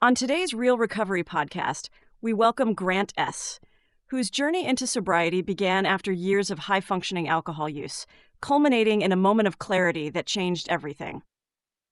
On today's Real Recovery podcast, we welcome Grant S., whose journey into sobriety began after years of high-functioning alcohol use, culminating in a moment of clarity that changed everything.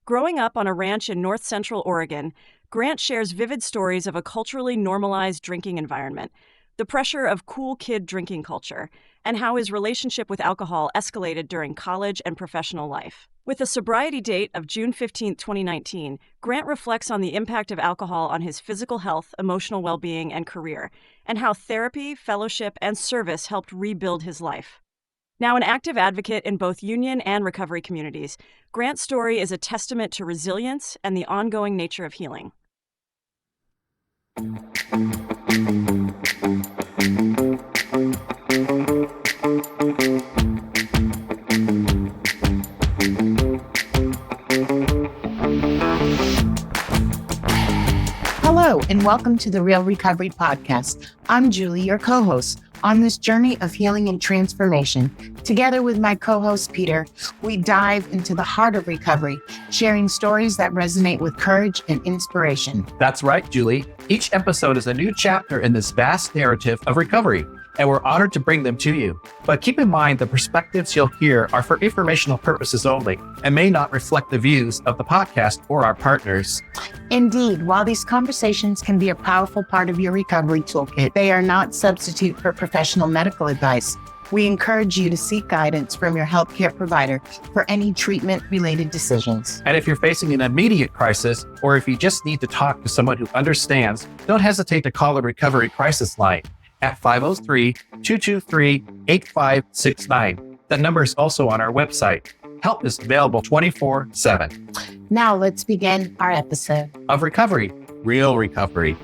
Growing up on a ranch in north-central Oregon, Grant shares vivid stories of a culturally normalized drinking environment, the pressure of cool kid drinking culture, and how his relationship with alcohol escalated during college and professional life. With a sobriety date of June 15, 2019, Grant reflects on the impact of alcohol on his physical health, emotional well-being, and career, and how therapy, fellowship, and service helped rebuild his life. Now an active advocate in both union and recovery communities, Grant's story is a testament to resilience and the ongoing nature of healing. Hello, and welcome to the Real Recovery Podcast. I'm Julie, your co-host. On this journey of healing and transformation, together with my co-host Peter, we dive into the heart of recovery, sharing stories that resonate with courage and inspiration. That's right, Julie. Each episode is a new chapter in this vast narrative of recovery, and we're honored to bring them to you. But keep in mind, the perspectives you'll hear are for informational purposes only and may not reflect the views of the podcast or our partners. Indeed, while these conversations can be a powerful part of your recovery toolkit, they are not substitute for professional medical advice. We encourage you to seek guidance from your healthcare provider for any treatment-related decisions. And if you're facing an immediate crisis, or if you just need to talk to someone who understands, don't hesitate to call the Recovery Crisis Line at 503-223-8569. That number is also on our website. Help is available 24/7. Now let's begin our episode of Recovery, Real Recovery.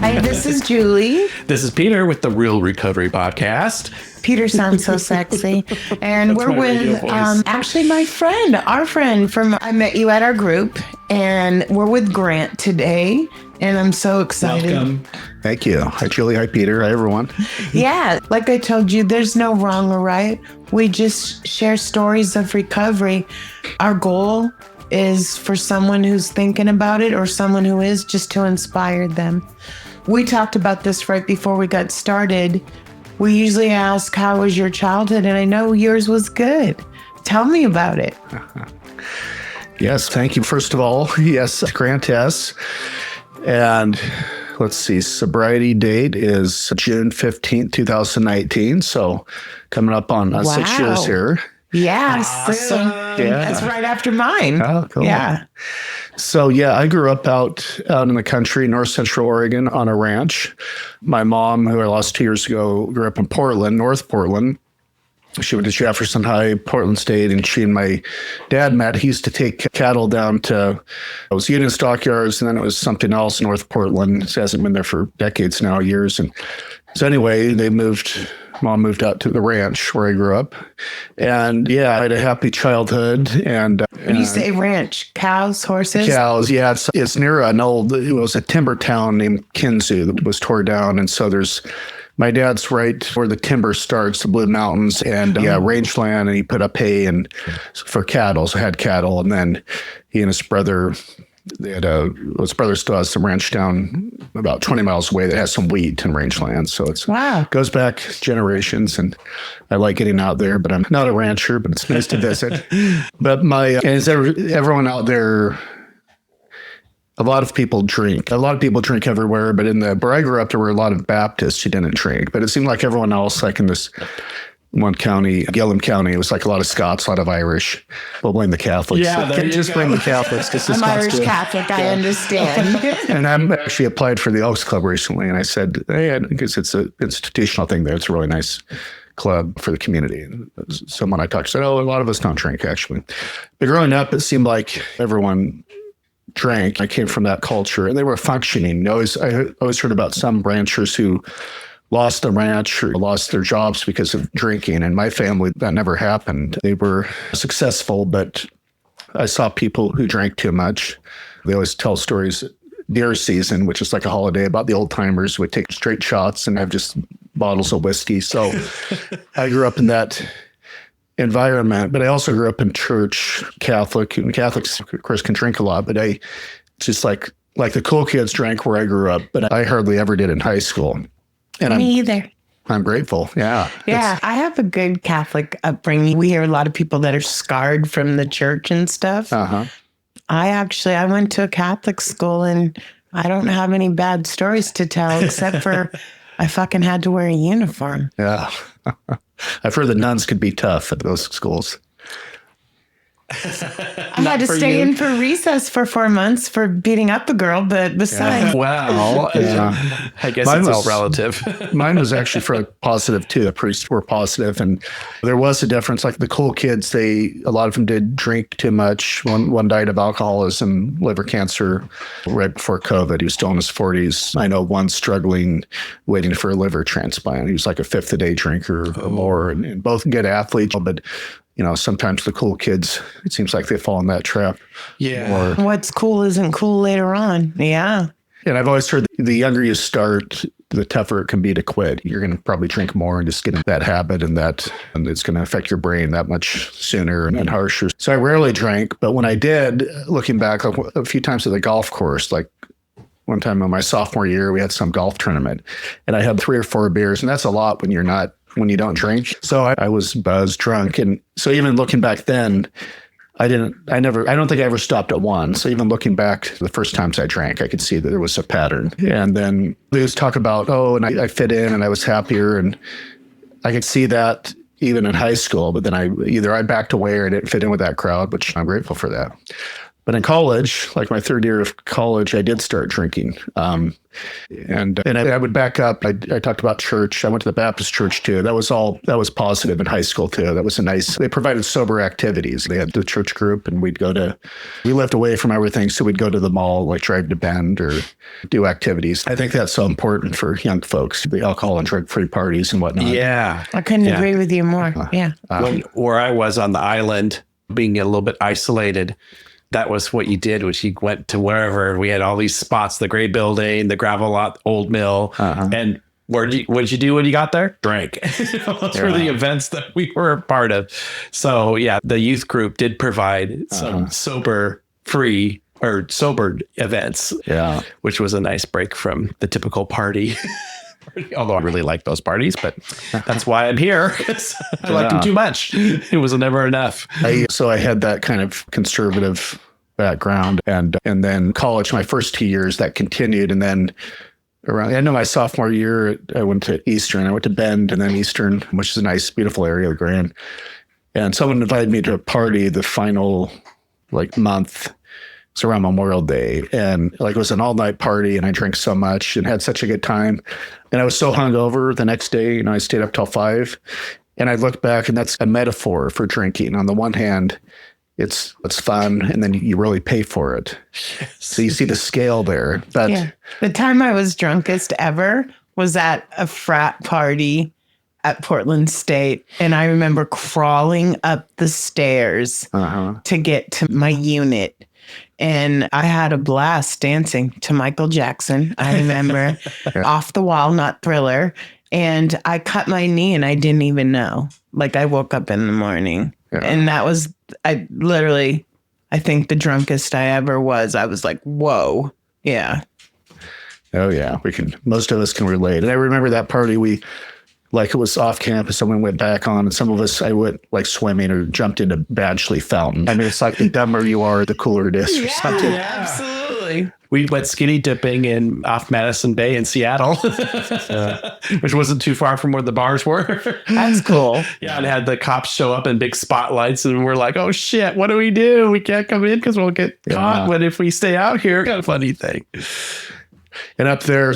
Hi, this is Julie. This is Peter with the Real Recovery Podcast. Peter sounds so sexy. And we're with actually our friend from I met you at our group, and we're with Grant today. And I'm so excited. Welcome. Thank you. Hi, Julie. Hi, Peter. Hi, everyone. Yeah, like I told you, there's no wrong or right. We just share stories of recovery. Our goal is for someone who's thinking about it or someone who is, just to inspire them. We talked about this right before we got started. We usually ask, how was your childhood? And I know yours was good. Tell me about it. Yes, thank you. First of all, yes, Grant S. And let's see, sobriety date is June 15th, 2019. So coming up on 6 years here. Yeah, awesome. Yeah. That's right after mine. Oh, cool. Yeah. So yeah, I grew up out in the country, north central Oregon, on a ranch. My mom, who I lost 2 years ago, grew up in Portland, North Portland. She went to Jefferson High, Portland State, and she and my dad met. He used to take cattle down to, it was Union Stockyards, and then it was something else, North Portland. It hasn't been there for decades now, years. And so anyway, Mom moved out to the ranch where I grew up. And yeah, I had a happy childhood. And when you say ranch, cows, horses? Cows, yeah. It's near it was a timber town named Kinzu that was tore down. And so my dad's right where the timber starts, the Blue Mountains, and rangeland, and he put up hay and for cattle, so had cattle. And then he and his brother, his brother still has some ranch down about 20 miles away that has some wheat and rangeland. So it goes back generations, and I like getting out there, but I'm not a rancher, but it's nice to visit. But everyone out there, a lot of people drink. A lot of people drink everywhere, but where I grew up, there were a lot of Baptists who didn't drink. But it seemed like everyone else, like in this one county, Gillum County, it was like a lot of Scots, a lot of Irish. We'll blame the Catholics. Yeah, blame the Catholics. I'm Irish Catholic, I understand. And I'm actually applied for the Elks Club recently, and I said, hey, I guess it's an institutional thing there. It's a really nice club for the community. And someone I talked to said, a lot of us don't drink, actually. But growing up, it seemed like everyone drank. I came from that culture, and they were functioning. I always heard about some ranchers who lost the ranch or lost their jobs because of drinking. And my family, that never happened. They were successful, but I saw people who drank too much. They always tell stories deer season, which is like a holiday, about the old timers would take straight shots and have just bottles of whiskey. So I grew up in that environment, but I also grew up in church, Catholic, and Catholics, of course, can drink a lot, but I just like the cool kids drank where I grew up, but I hardly ever did in high school. And Me either. I'm grateful. Yeah. Yeah, I have a good Catholic upbringing. We hear a lot of people that are scarred from the church and stuff. Uh-huh. I went to a Catholic school and I don't have any bad stories to tell except for I fucking had to wear a uniform. Yeah. I've heard the nuns could be tough at those schools. I had to stay in for recess for 4 months for beating up a girl, but besides, Well, Yeah. I guess Mine it's all was- relative. Mine was actually for positive too. The priests were positive, and there was a difference. Like the cool kids, a lot of them did drink too much. One died of alcoholism, liver cancer, right before COVID. He was still in his 40s. I know one struggling, waiting for a liver transplant. He was like a fifth a day drinker or more, and both good athletes, but. Sometimes the cool kids, it seems like they fall in that trap. Yeah. what's cool isn't cool later on. Yeah. And I've always heard the younger you start, the tougher it can be to quit. You're going to probably drink more and just get in that habit, and it's going to affect your brain that much sooner and harsher. So I rarely drank, but when I did, looking back a few times at the golf course, like one time in my sophomore year, we had some golf tournament and I had 3 or 4 beers, and that's a lot when you don't drink. So I was buzzed, drunk. And so even looking back then, I don't think I ever stopped at one. So even looking back the first times I drank, I could see that there was a pattern. And then they was talk about, and I fit in and I was happier. And I could see that even in high school, but then I backed away or I didn't fit in with that crowd, which I'm grateful for that. But in college, like my 3rd year of college, I did start drinking. And I would back up. I talked about church. I went to the Baptist church too. That was positive in high school too. That was they provided sober activities. They had the church group and we lived away from everything. So we'd go to the mall, like drive to Bend or do activities. I think that's so important for young folks, the alcohol and drug-free parties and whatnot. Yeah. I couldn't agree with you more. Yeah. Where I was on the island, being a little bit isolated, that was what you did, was you went to wherever we had all these spots, the Gray Building, the Gravel Lot, Old Mill. And what did you do when you got there? Drank. Those were the events that we were a part of. So yeah, the youth group did provide some sober events, which was a nice break from the typical party. Although I really like those parties, but that's why I'm here. I liked them too much. It was never enough. So I had that kind of conservative background, and then college, my first 2 years, that continued, and then around the end of my sophomore year, I went to Eastern. I went to Bend and then Eastern, which is a nice, beautiful area of Grand. And someone invited me to a party the final month. It's around Memorial Day, and it was an all-night party, and I drank so much and had such a good time. And I was so hungover the next day, I stayed up till 5. And I look back, and that's a metaphor for drinking. On the one hand, it's fun, and then you really pay for it. Yes. So you see the scale there. But the time I was drunkest ever was at a frat party at Portland State, and I remember crawling up the stairs to get to my unit. And I had a blast dancing to Michael Jackson. I remember Off the Wall, not Thriller. And I cut my knee and I didn't even know. I woke up in the morning. Yeah. And that was, I think the drunkest I ever was. I was like, whoa. Yeah. Oh, yeah. Most of us can relate. And I remember that party it was off campus, someone went back on, and some of us, I went swimming or jumped into Badgley Fountain. I mean, it's like the dumber you are, the cooler it is or something. Yeah, absolutely. We went skinny dipping off Madison Bay in Seattle, which wasn't too far from where the bars were. That's cool. Yeah, and had the cops show up in big spotlights, and we're like, oh shit, what do? We can't come in because we'll get caught. But if we stay out here, kind of funny thing. And up there,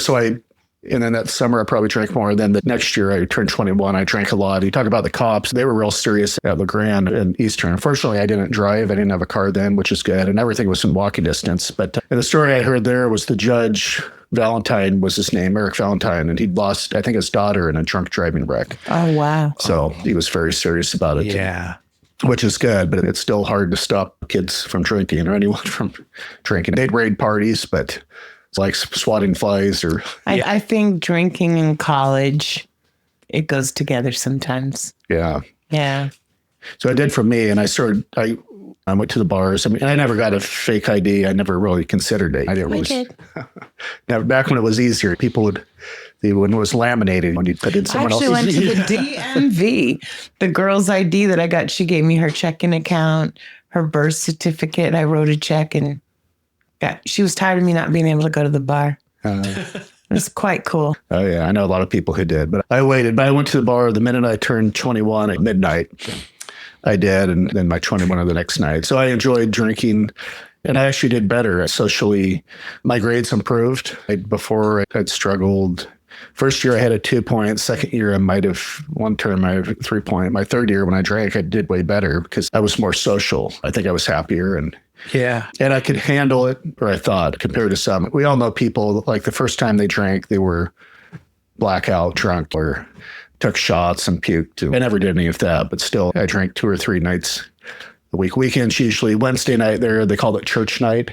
and then that summer, I probably drank more. Then the next year, I turned 21. I drank a lot. You talk about the cops. They were real serious at LeGrand and Eastern. Unfortunately, I didn't drive. I didn't have a car then, which is good. And everything was in walking distance. But the story I heard there was the judge, Valentine was his name, Eric Valentine. And he'd lost, I think, his daughter in a drunk driving wreck. Oh, wow. So he was very serious about it. Yeah. Which is good, but it's still hard to stop kids from drinking or anyone from drinking. They'd raid parties, but it's like swatting flies or... I think drinking in college, it goes together sometimes. Yeah. Yeah. So it did for me. And I went to the bars. I mean, I never got a fake ID. I never really considered it. I didn't really. Now, back when it was easier, when it was laminated, when you put in someone else's. I actually went to the DMV. The girl's ID that I got, she gave me her checking account, her birth certificate. I wrote a check and she was tired of me not being able to go to the bar. It was quite cool. Oh, yeah. I know a lot of people who did, but I waited. But I went to the bar the minute I turned 21 at midnight. I did, and then my 21 the next night. So I enjoyed drinking, and I actually did better. Socially, my grades improved. Before, I'd struggled. First year, I had a 2-point. Second year, one term, I had a 3-point. My third year, when I drank, I did way better because I was more social. I think I was happier, and I could handle it, or I thought, compared to some. We all know people, like the first time they drank, they were blackout drunk or took shots and puked. I never did any of that, but still, I drank 2 or 3 nights a week. Weekends, usually Wednesday night they called it church night.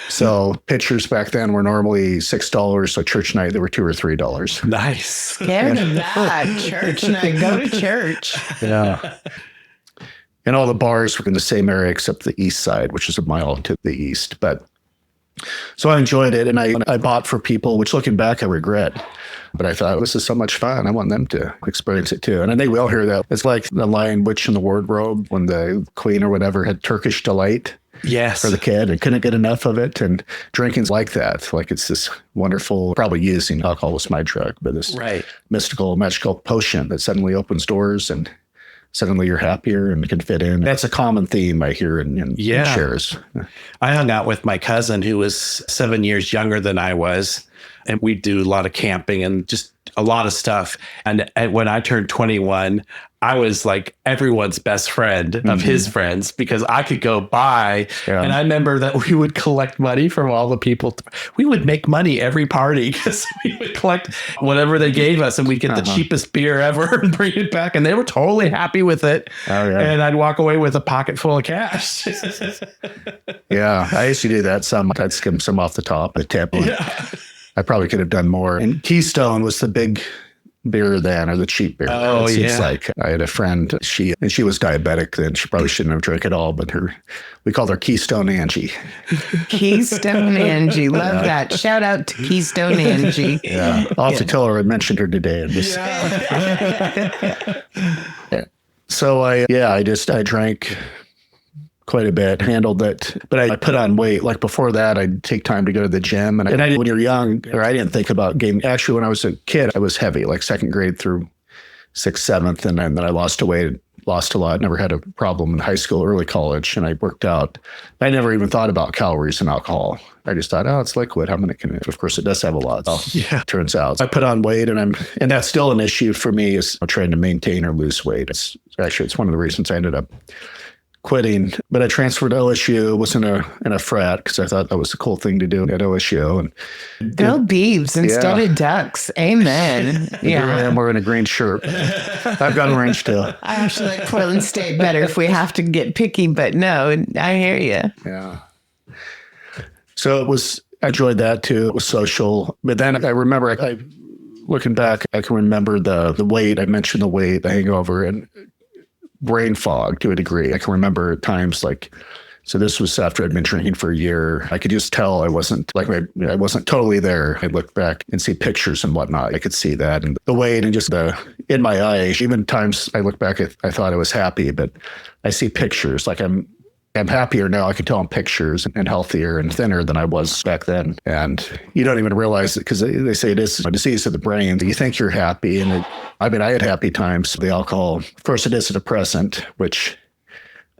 So pitchers back then were normally $6. So church night, they were $2 or $3. Nice. Scared of that. Church night. Go to church. Yeah. And all the bars were in the same area except the east side, which is a mile to the east. So I enjoyed it, and I bought for people, which looking back, I regret. But I thought, this is so much fun. I want them to experience it too. And I think we all hear that. It's like the Lion, Witch, and the Wardrobe when the queen or whatever had Turkish delight. Yes. For the kid and couldn't get enough of it. And drinking's like that. Like it's this wonderful, probably using alcohol was my drug, but this mystical, magical potion that suddenly opens doors and suddenly you're happier and can fit in. That's a common theme I hear in shares. I hung out with my cousin who was 7 years younger than I was. And we do a lot of camping and just a lot of stuff. And when I turned 21, I was like everyone's best friend of his friends because I could go buy. Yeah. And I remember that we would collect money from all the people. We would make money every party because we would collect whatever they gave us and we'd get the cheapest beer ever and bring it back. And they were totally happy with it. Oh, yeah. And I'd walk away with a pocket full of cash. Yeah, I used to do that some. I'd skim some off the top, the tip. Yeah. I probably could have done more. And Keystone was the big beer then, or the cheap beer. Oh, yeah. Like I had a friend, she was diabetic then. She probably shouldn't have drank at all, but we called her Keystone Angie. Keystone Angie. Love that. Shout out to Keystone Angie. Yeah. I'll have to tell her I mentioned her today. So I drank quite a bit, handled it, but I put on weight. Like before that, I'd take time to go to the gym. And I when you're young, or I didn't think about gaining. Actually, when I was a kid, I was heavy, like second grade through 6th, 7th. And then I lost weight, lost a lot, never had a problem in high school, early college. And I worked out. I never even thought about calories and alcohol. I just thought, it's liquid. How many can it? Of course, it does have a lot. Turns out. I put on weight and that's still an issue for me is trying to maintain or lose weight. It's one of the reasons I ended up quitting, but I transferred to OSU, was in a frat because I thought that was a cool thing to do at OSU. And go Beavs instead of Ducks. Amen. Yeah. And we're in a green shirt. I've got orange too. I actually like Portland State better if we have to get picky, but no, I hear you. Yeah. So I enjoyed that too. It was social. But then I remember, looking back, I can remember the weight. I mentioned the weight, the hangover, and brain fog to a degree. I can remember at times so this was after I'd been drinking for a year. I could just tell I wasn't totally there. I'd look back and see pictures and whatnot. I could see that and the weight and just in my eyes, even times I look back I thought I was happy, but I see pictures like I'm happier now. I can tell in pictures and healthier and thinner than I was back then. And you don't even realize it because they say it is a disease of the brain. You think you're happy. And I had happy times. The alcohol, of course, it is a depressant, which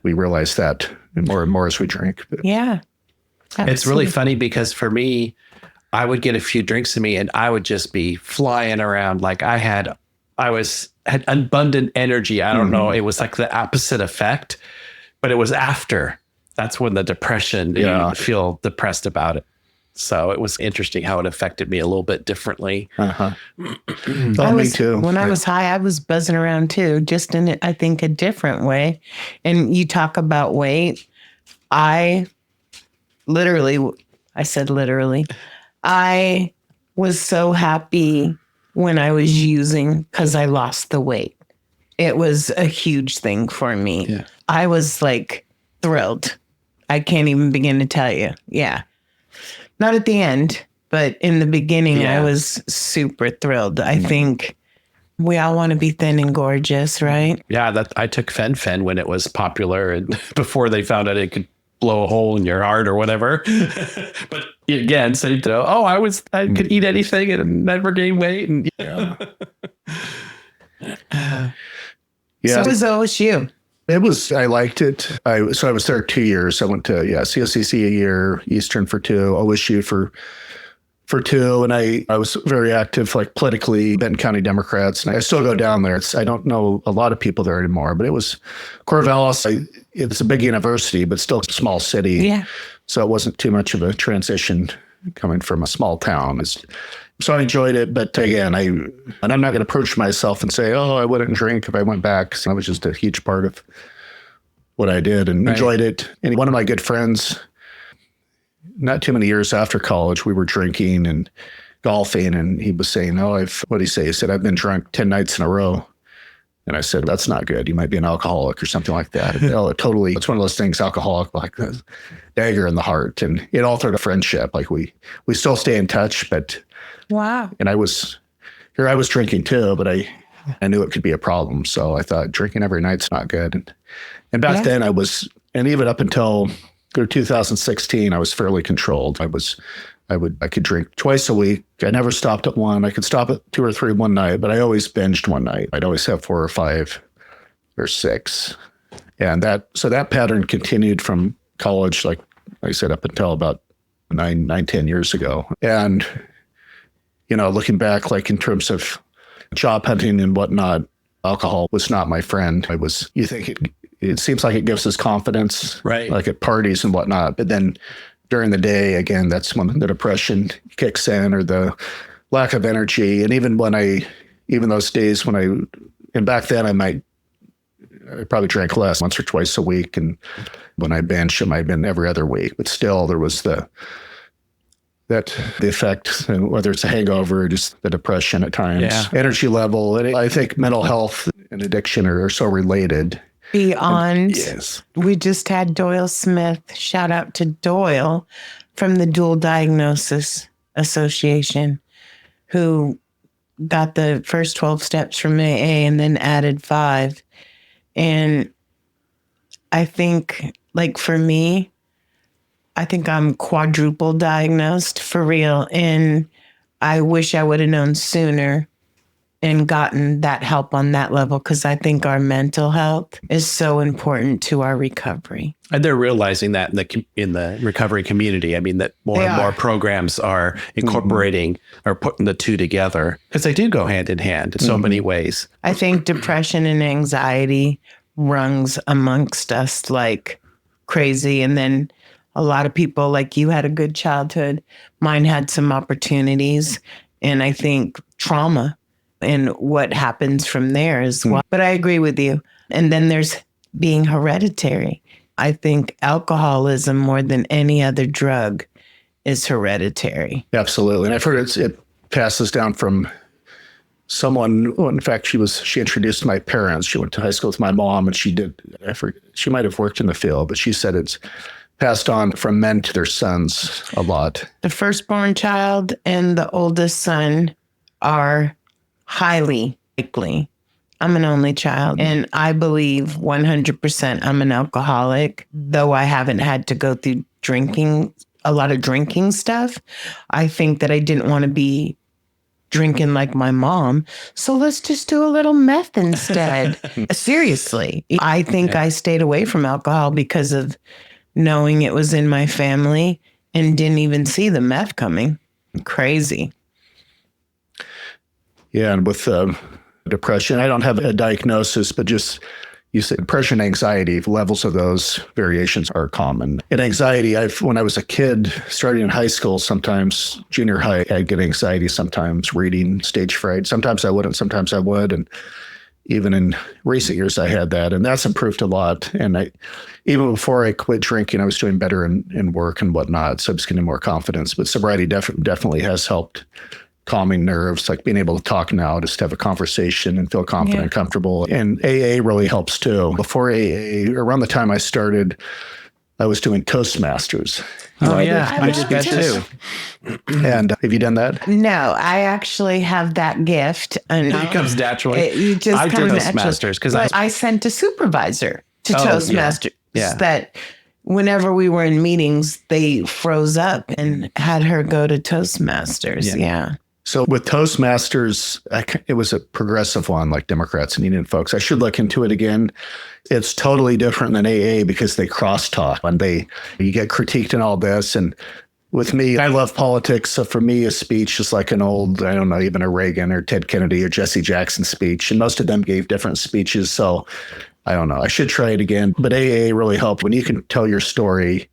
we realize that more and more as we drink. But yeah. Absolutely. It's really funny because for me, I would get a few drinks in me and I would just be flying around. Like I had abundant energy. I don't know. It was like the opposite effect. But it was after. That's when the depression, you feel depressed about it. So it was interesting how it affected me a little bit differently. Me too. When I was high, I was buzzing around too, just in, I think, a different way. And you talk about weight. I said literally, I was so happy when I was using because I lost the weight. it was a huge thing for me. Yeah. I was like thrilled. I can't even begin to tell you. Yeah. Not at the end, but in the beginning, I was super thrilled. I think we all want to be thin and gorgeous, right? Yeah, that I took fen when it was popular and before they found out it could blow a hole in your heart or whatever. But again, so I could eat anything and never gain weight. And Yeah. So it was OSU. I liked it. I was there 2 years. I went to, COCC a year, Eastern for 2, OSU for 2. And I was very active, like politically, Benton County Democrats. And I still go down there. I don't know a lot of people there anymore, but it was Corvallis. It's a big university, but still a small city. Yeah. So it wasn't too much of a transition coming from a small town. So I enjoyed it, but again, I'm not going to approach myself and say, "Oh, I wouldn't drink if I went back." So that was just a huge part of what I did and enjoyed it. And one of my good friends, not too many years after college, we were drinking and golfing, and he was saying, what did he say? He said, "I've been drunk 10 nights in a row." And I said, "That's not good. You might be an alcoholic or something like that." And, it's one of those things, alcoholic, like a dagger in the heart. And it altered a friendship. Like we still stay in touch, but Wow. and I was drinking too, but I knew it could be a problem. So I thought drinking every night's not good. And back then and even up until 2016, I was fairly controlled. I could drink twice a week. I never stopped at one. I could stop at 2 or 3 one night, but I always binged one night. I'd always have 4 or 5 or 6. And that pattern continued from college, like I said, up until about 10 years ago. And looking back, like in terms of job hunting and whatnot, alcohol was not my friend. You think it seems like it gives us confidence, right? Like at parties and whatnot. But then during the day, again, that's when the depression kicks in or the lack of energy. And even those days and back then I probably drank less, once or twice a week. And when I binged, it might have been every other week, but still there was the effect, whether it's a hangover or just the depression at times, energy level. And I think mental health and addiction are so related. Beyond. Yes. We just had Doyle Smith, shout out to Doyle from the Dual Diagnosis Association, who got the first 12 steps from AA and then added 5. And I think, like for me, I think I'm quadruple diagnosed for real. And I wish I would have known sooner and gotten that help on that level, because I think our mental health is so important to our recovery. And they're realizing that in the recovery community. I mean, that more and more programs are incorporating or putting the two together, because they do go hand in hand in so many ways. I think depression and anxiety runs amongst us like crazy. And then a lot of people, like you, had a good childhood. Mine had some opportunities, and I think trauma and what happens from there as well. But I agree with you. And then there's being hereditary. I think alcoholism, more than any other drug, is hereditary. Absolutely. And I've heard it passes down from someone. Well, in fact, she introduced my parents. She went to high school with my mom, and she might have worked in the field, but she said it's passed on from men to their sons a lot. The firstborn child and the oldest son are highly likely. I'm an only child, and I believe 100% I'm an alcoholic, though I haven't had to go through a lot of drinking stuff. I think that I didn't want to be drinking like my mom, so let's just do a little meth instead. Seriously, I think I stayed away from alcohol because of knowing it was in my family and didn't even see the meth coming. Crazy. Yeah, and with depression, I don't have a diagnosis, but just, you said depression, anxiety, levels of those variations are common. And anxiety, when I was a kid, starting in high school, sometimes junior high, I'd get anxiety sometimes, reading, stage fright. Sometimes I wouldn't, sometimes I would. And even in recent years, I had that, and that's improved a lot. And even before I quit drinking, I was doing better in work and whatnot. So I was getting more confidence. But sobriety definitely has helped calming nerves, like being able to talk now, just have a conversation and feel confident and comfortable. And AA really helps too. Before AA, around the time I started, I was doing Toastmasters. I did that too. And have you done that? No, I actually have that gift. And It comes naturally. You just I come did naturally. Toastmasters because I sent a supervisor to Toastmasters Yeah. that whenever we were in meetings, they froze up and had her go to Toastmasters. Yeah. So with Toastmasters, it was a progressive one, like Democrats and Union folks. I should look into it again. It's totally different than AA because they crosstalk and you get critiqued and all this. And with me, I love politics. So for me, a speech is like an old, I don't know, even a Reagan or Ted Kennedy or Jesse Jackson speech. And most of them gave different speeches. So I don't know. I should try it again. But AA really helped when you can tell your story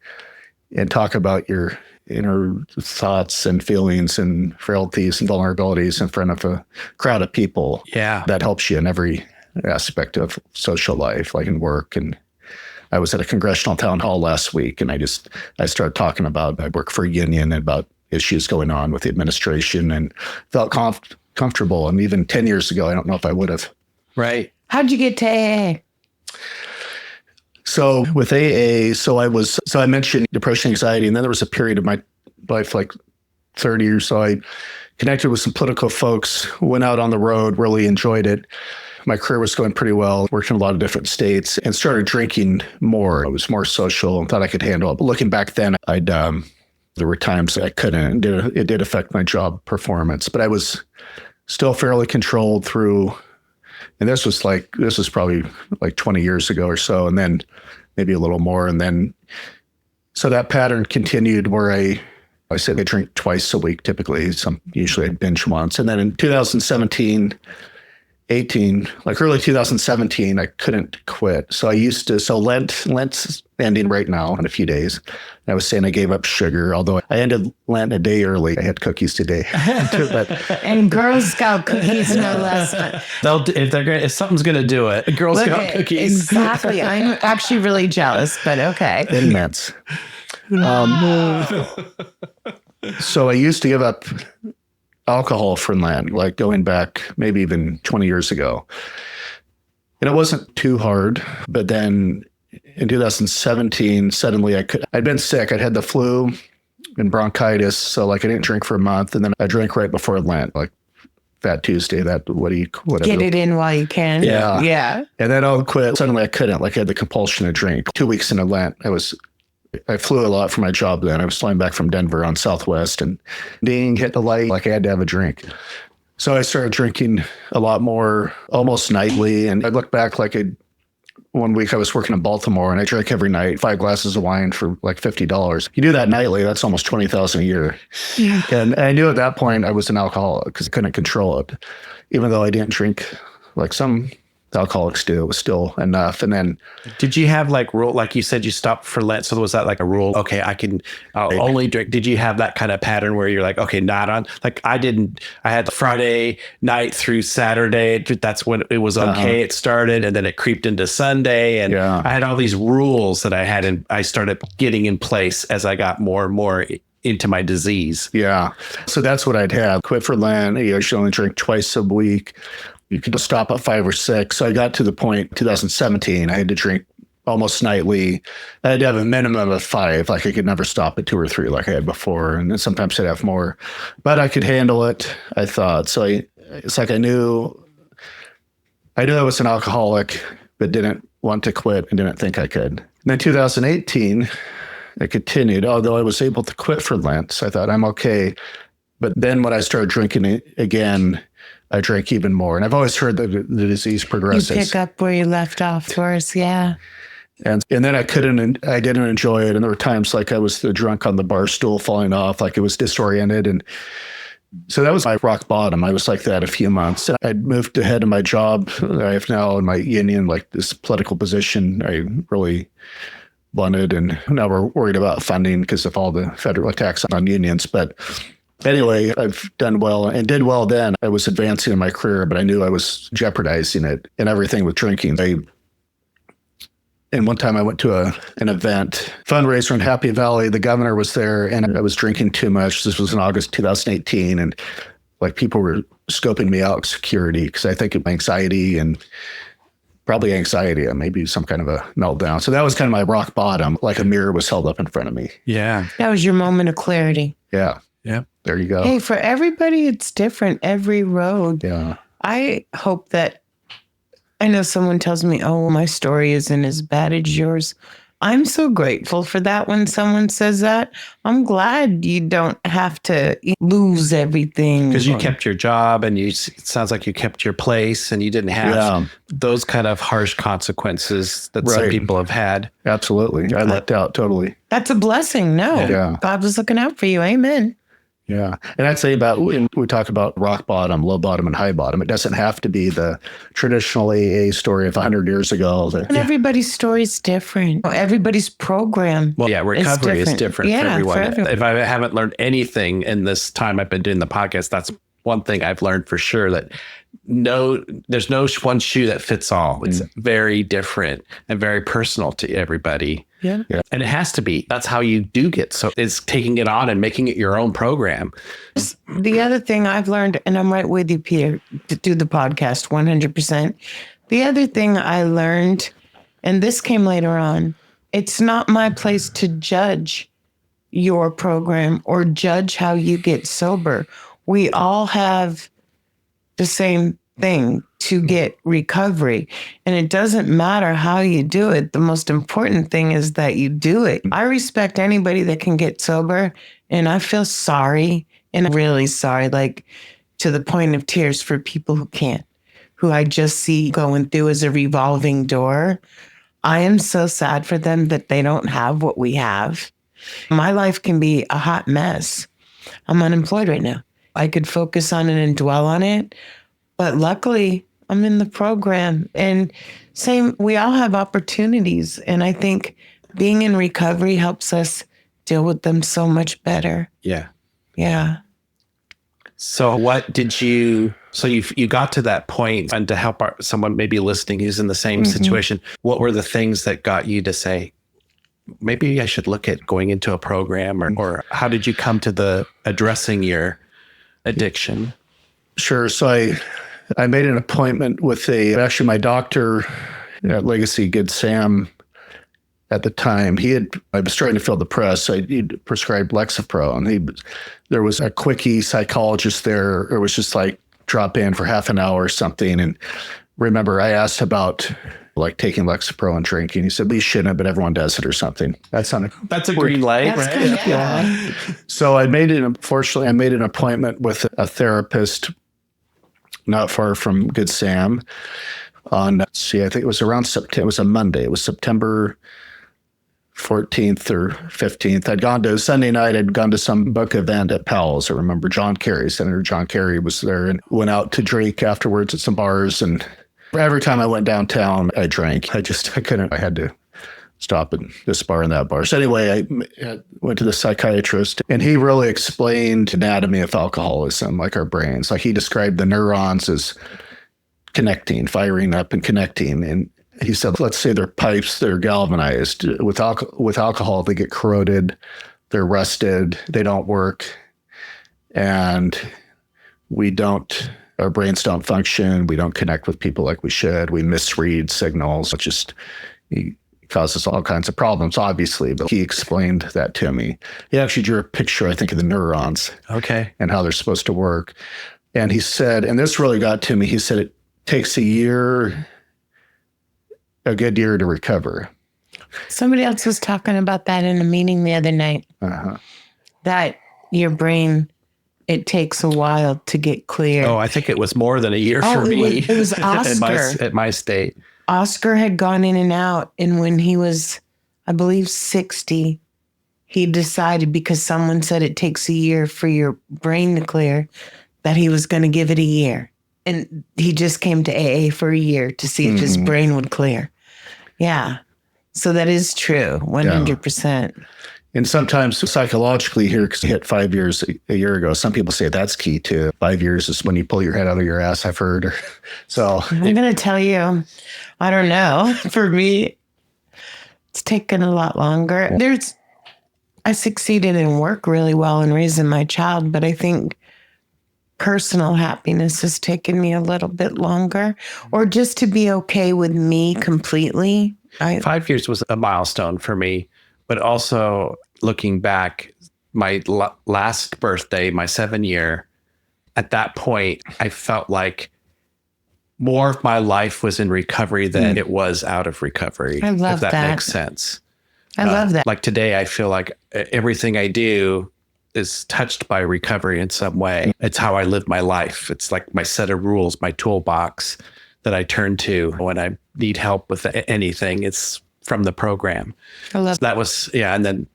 and talk about your inner thoughts and feelings and frailties and vulnerabilities in front of a crowd of people. Yeah. That helps you in every aspect of social life, like in work. And I was at a congressional town hall last week, and I started talking about, I work for a union, and about issues going on with the administration, and felt comfortable. And even 10 years ago, I don't know if I would have. Right. How'd you get to AA? So with AA, I mentioned depression, anxiety, and then there was a period of my life, like 30 or so, I connected with some political folks, went out on the road, really enjoyed it. My career was going pretty well, worked in a lot of different states, and started drinking more. I was more social and thought I could handle it. But looking back then, there were times I couldn't. It did affect my job performance, but I was still fairly controlled through. And this was probably like 20 years ago or so, and then maybe a little more. And then, so that pattern continued where I said I drink twice a week typically. Usually I binge once. And then in 2017, 18, like early 2017, I couldn't quit. So Lent's ending right now in a few days. I was saying I gave up sugar, although I ended Lent a day early. I had cookies today. And Girl Scout cookies, no less. If something's gonna do it, Girl Scout cookies. Exactly. I'm actually really jealous, but okay. Immense. So I used to give up alcohol for Lent, like going back maybe even 20 years ago. And it wasn't too hard, but then in 2017, suddenly I'd been sick. I'd had the flu and bronchitis. So like I didn't drink for a month, and then I drank right before Lent, like Fat Tuesday, whatever. Get it in while you can. Yeah. Yeah. And then I'll quit. Suddenly I couldn't, like I had the compulsion to drink. 2 weeks into Lent, I flew a lot for my job then. I was flying back from Denver on Southwest, and ding, hit the light, like I had to have a drink. So I started drinking a lot more, almost nightly. And I look back, like one week I was working in Baltimore, and I drank every night 5 glasses of wine for like $50. You do that nightly, that's almost $20,000 a year. Yeah. And I knew at that point I was an alcoholic because I couldn't control it. Even though I didn't drink like some alcoholics do, it was still enough. And then, did you have like rule, like you said, you stopped for Lent? So was that like a rule? Okay, I'll only drink. Did you have that kind of pattern where you're like, okay, not on? Like I didn't. I had Friday night through Saturday. That's when it was okay. It started, and then it creeped into Sunday, and I had all these rules that I had, and I started getting in place as I got more and more into my disease. Yeah. So that's what I'd have. Quit for Lent. I should only drink twice a week. You could stop at 5 or 6. So I got to the point, 2017, I had to drink almost nightly. I had to have a minimum of 5. Like I could never stop at 2 or 3 like I had before. And then sometimes I'd have more, but I could handle it, I thought. So it's like I knew I was an alcoholic, but didn't want to quit and didn't think I could. And then 2018, I continued, although I was able to quit for Lent. So I thought I'm okay. But then when I started drinking again, I drank even more. And I've always heard that the disease progresses. You pick up where you left off for us, yeah. And then I didn't enjoy it. And there were times like I was the drunk on the bar stool falling off, like it was disoriented. And so that was my rock bottom. I was like that a few months. And I'd moved ahead in my job that I have now in my union, like this political position I really wanted. And now we're worried about funding because of all the federal attacks on unions. But anyway, I've done well and did well then. I was advancing in my career, but I knew I was jeopardizing it and everything with drinking. And one time I went to an event, fundraiser in Happy Valley. The governor was there, and I was drinking too much. This was in August 2018. And like people were scoping me out, security, because I think of anxiety and probably anxiety and maybe some kind of a meltdown. So that was kind of my rock bottom, like a mirror was held up in front of me. Yeah. That was your moment of clarity. Yeah. Yeah. There you go. Hey, for everybody, it's different. Every road. Yeah. I hope that, I know someone tells me, oh, my story isn't as bad as yours. I'm so grateful for that when someone says that. I'm glad you don't have to lose everything. Because you kept your job and it sounds like you kept your place and you didn't have those kind of harsh consequences that some people have had. Absolutely. I lucked out totally. That's a blessing. No. Yeah. God was looking out for you. Amen. Yeah. And I'd say when we talk about rock bottom, low bottom, and high bottom, it doesn't have to be the traditional AA story of 100 years ago. And everybody's story is different. Everybody's program. Well, yeah, recovery is different for everyone. If I haven't learned anything in this time I've been doing the podcast, that's one thing I've learned for sure, that there's no one shoe that fits all. It's very different and very personal to everybody. Yeah. And it has to be. That's how you do get. So it's taking it on and making it your own program. The other thing I've learned, and I'm right with you, Peter, to do the podcast 100%. The other thing I learned, and this came later on, it's not my place to judge your program or judge how you get sober. We all have the same thing to get recovery. And it doesn't matter how you do it. The most important thing is that you do it. I respect anybody that can get sober. And I feel sorry, and really sorry, like to the point of tears for people who can't, who I just see going through as a revolving door. I am so sad for them that they don't have what we have. My life can be a hot mess. I'm unemployed right now. I could focus on it and dwell on it. But luckily, I'm in the program. And we all have opportunities. And I think being in recovery helps us deal with them so much better. Yeah. Yeah. So you got to that point, and to help someone maybe listening who's in the same situation, what were the things that got you to say, maybe I should look at going into a program, or how did you come to addressing your addiction? Sure. So I made an appointment with actually my doctor at Legacy, Good Sam, at the time. I was trying to fill the press. He'd prescribed Lexapro, and there was a quickie psychologist there. It was just like drop in for half an hour or something. And remember, I asked about like taking Lexapro and drinking. He said, "We shouldn't, but everyone does it," or something. That's a green light, right? Good, yeah. So unfortunately, I made an appointment with a therapist not far from Good Sam I think it was around September. It was a Monday. It was September 14th or 15th. Sunday night, I'd gone to some book event at Powell's. I remember Senator John Kerry was there, and went out to drink afterwards at some bars. And every time I went downtown, I drank. I couldn't. I had to stop at this bar and that bar. So anyway, I went to the psychiatrist, and he really explained anatomy of alcoholism, like our brains. Like he described the neurons as firing up and connecting. And he said, let's say they're pipes that are galvanized. With alcohol, they get corroded, they're rusted, they don't work. And our brains don't function. We don't connect with people like we should. We misread signals. He causes all kinds of problems, obviously, but he explained that to me. He actually drew a picture, I think, of the neurons. Okay. And how they're supposed to work. And he said, and this really got to me, he said it takes a good year to recover. Somebody else was talking about that in a meeting the other night. That your brain, it takes a while to get clear. Oh, I think it was more than a year for me. It was Oscar. at my state. Oscar had gone in and out, and when he was, I believe, 60, he decided, because someone said it takes a year for your brain to clear, that he was going to give it a year. And he just came to AA for a year to see if his brain would clear. Yeah. So that is true, 100%. Yeah. And sometimes psychologically here, because you hit 5 years a year ago, some people say that's key too. 5 years is when you pull your head out of your ass, I've heard. So I'm going to tell you, I don't know. For me, it's taken a lot longer. I succeeded in work really well in raising my child, but I think personal happiness has taken me a little bit longer, or just to be okay with me completely. 5 years was a milestone for me, but also looking back, my last birthday, my 7-year, at that point, I felt like more of my life was in recovery than it was out of recovery. I love if that makes sense. I love that. Like today, I feel like everything I do is touched by recovery in some way. It's how I live my life. It's like my set of rules, my toolbox that I turn to when I need help with anything. It's from the program. I love that. Was, yeah. And then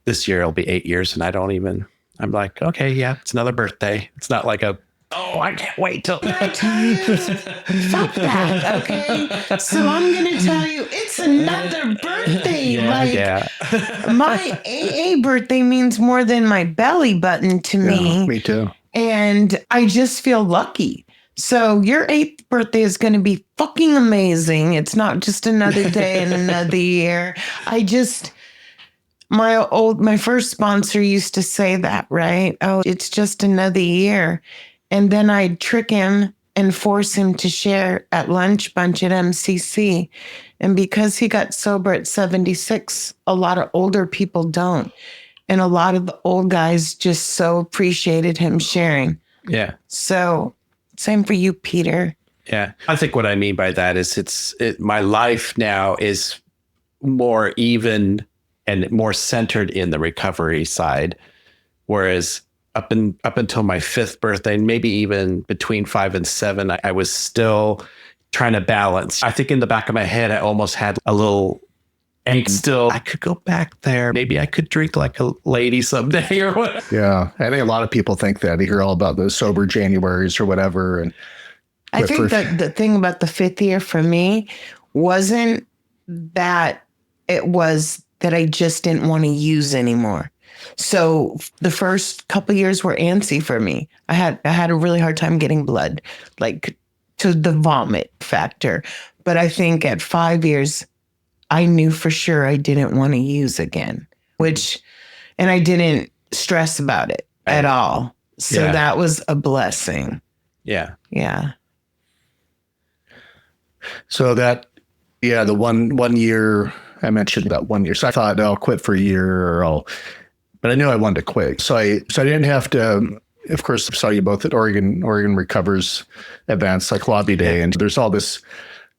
this year it'll be 8 years and I'm like, okay, yeah, it's another birthday. It's not like I can't wait till. Fuck that, okay? So I'm going to tell you, it's another birthday. My AA birthday means more than my belly button to me. Yeah, me too. And I just feel lucky. So your 8th birthday is going to be fucking amazing. It's not just another day and another year. My first sponsor used to say that, right? Oh, it's just another year. And then I'd trick him and force him to share at lunch bunch at MCC. And because he got sober at 76, a lot of older people don't. And a lot of the old guys just so appreciated him sharing. Yeah. So same for you, Peter. Yeah. I think what I mean by that is my life now is more even and more centered in the recovery side. Whereas up until my 5th birthday, maybe even between 5 and 7, I was still trying to balance. I think in the back of my head, I almost had a little angst still. I could go back there. Maybe I could drink like a lady someday or what. Yeah. I think a lot of people think that. You hear all about the sober Januaries or whatever. And I think that the thing about the 5th year for me wasn't that it was that I just didn't want to use anymore. So the first couple years were antsy for me. I had a really hard time getting blood, like to the vomit factor. But I think at 5 years, I knew for sure I didn't want to use again, and I didn't stress about it at all. So that was a blessing. Yeah. Yeah. So the 1 year, I mentioned that 1 year. So I thought I'll quit for a year but I knew I wanted to quit. So I didn't have to, of course, I saw you both at Oregon Recovers events like Lobby Day. And there's all this.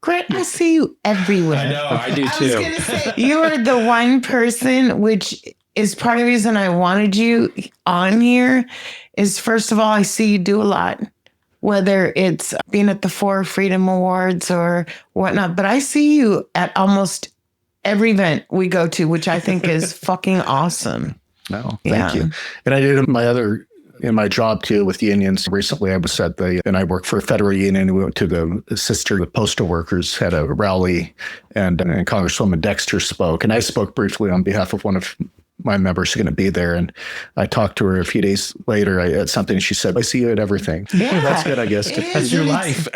Grant, I see you everywhere. I know, I do too. I was going to say, you are the one person, which is part of the reason I wanted you on here, is first of all, I see you do a lot, whether it's being at the 4 Freedom Awards or whatnot. But I see you at almost every event we go to, which I think is fucking awesome. No, thank you. And I did in my job too with unions. Recently I was and I work for a federal union. We went to the sister, the postal workers had a rally and Congresswoman Dexter spoke. And I spoke briefly on behalf of one of my members who's going to be there. And I talked to her a few days later at something. She said, I see you at everything. Yeah, that's good, I guess. That's your life.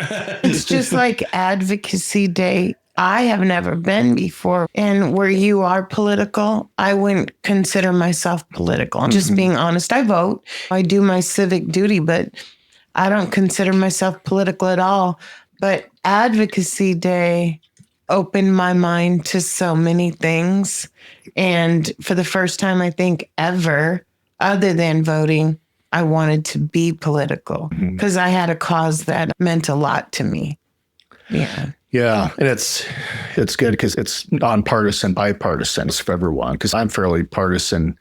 It's just like Advocacy Day. I have never been before. And where you are political, I wouldn't consider myself political. I'm just being honest. I vote. I do my civic duty, but I don't consider myself political at all. But Advocacy Day opened my mind to so many things. And for the first time, I think ever, other than voting, I wanted to be political because I had a cause that meant a lot to me. Yeah. Yeah, and it's good because it's nonpartisan, bipartisan. It's for everyone because I'm fairly partisan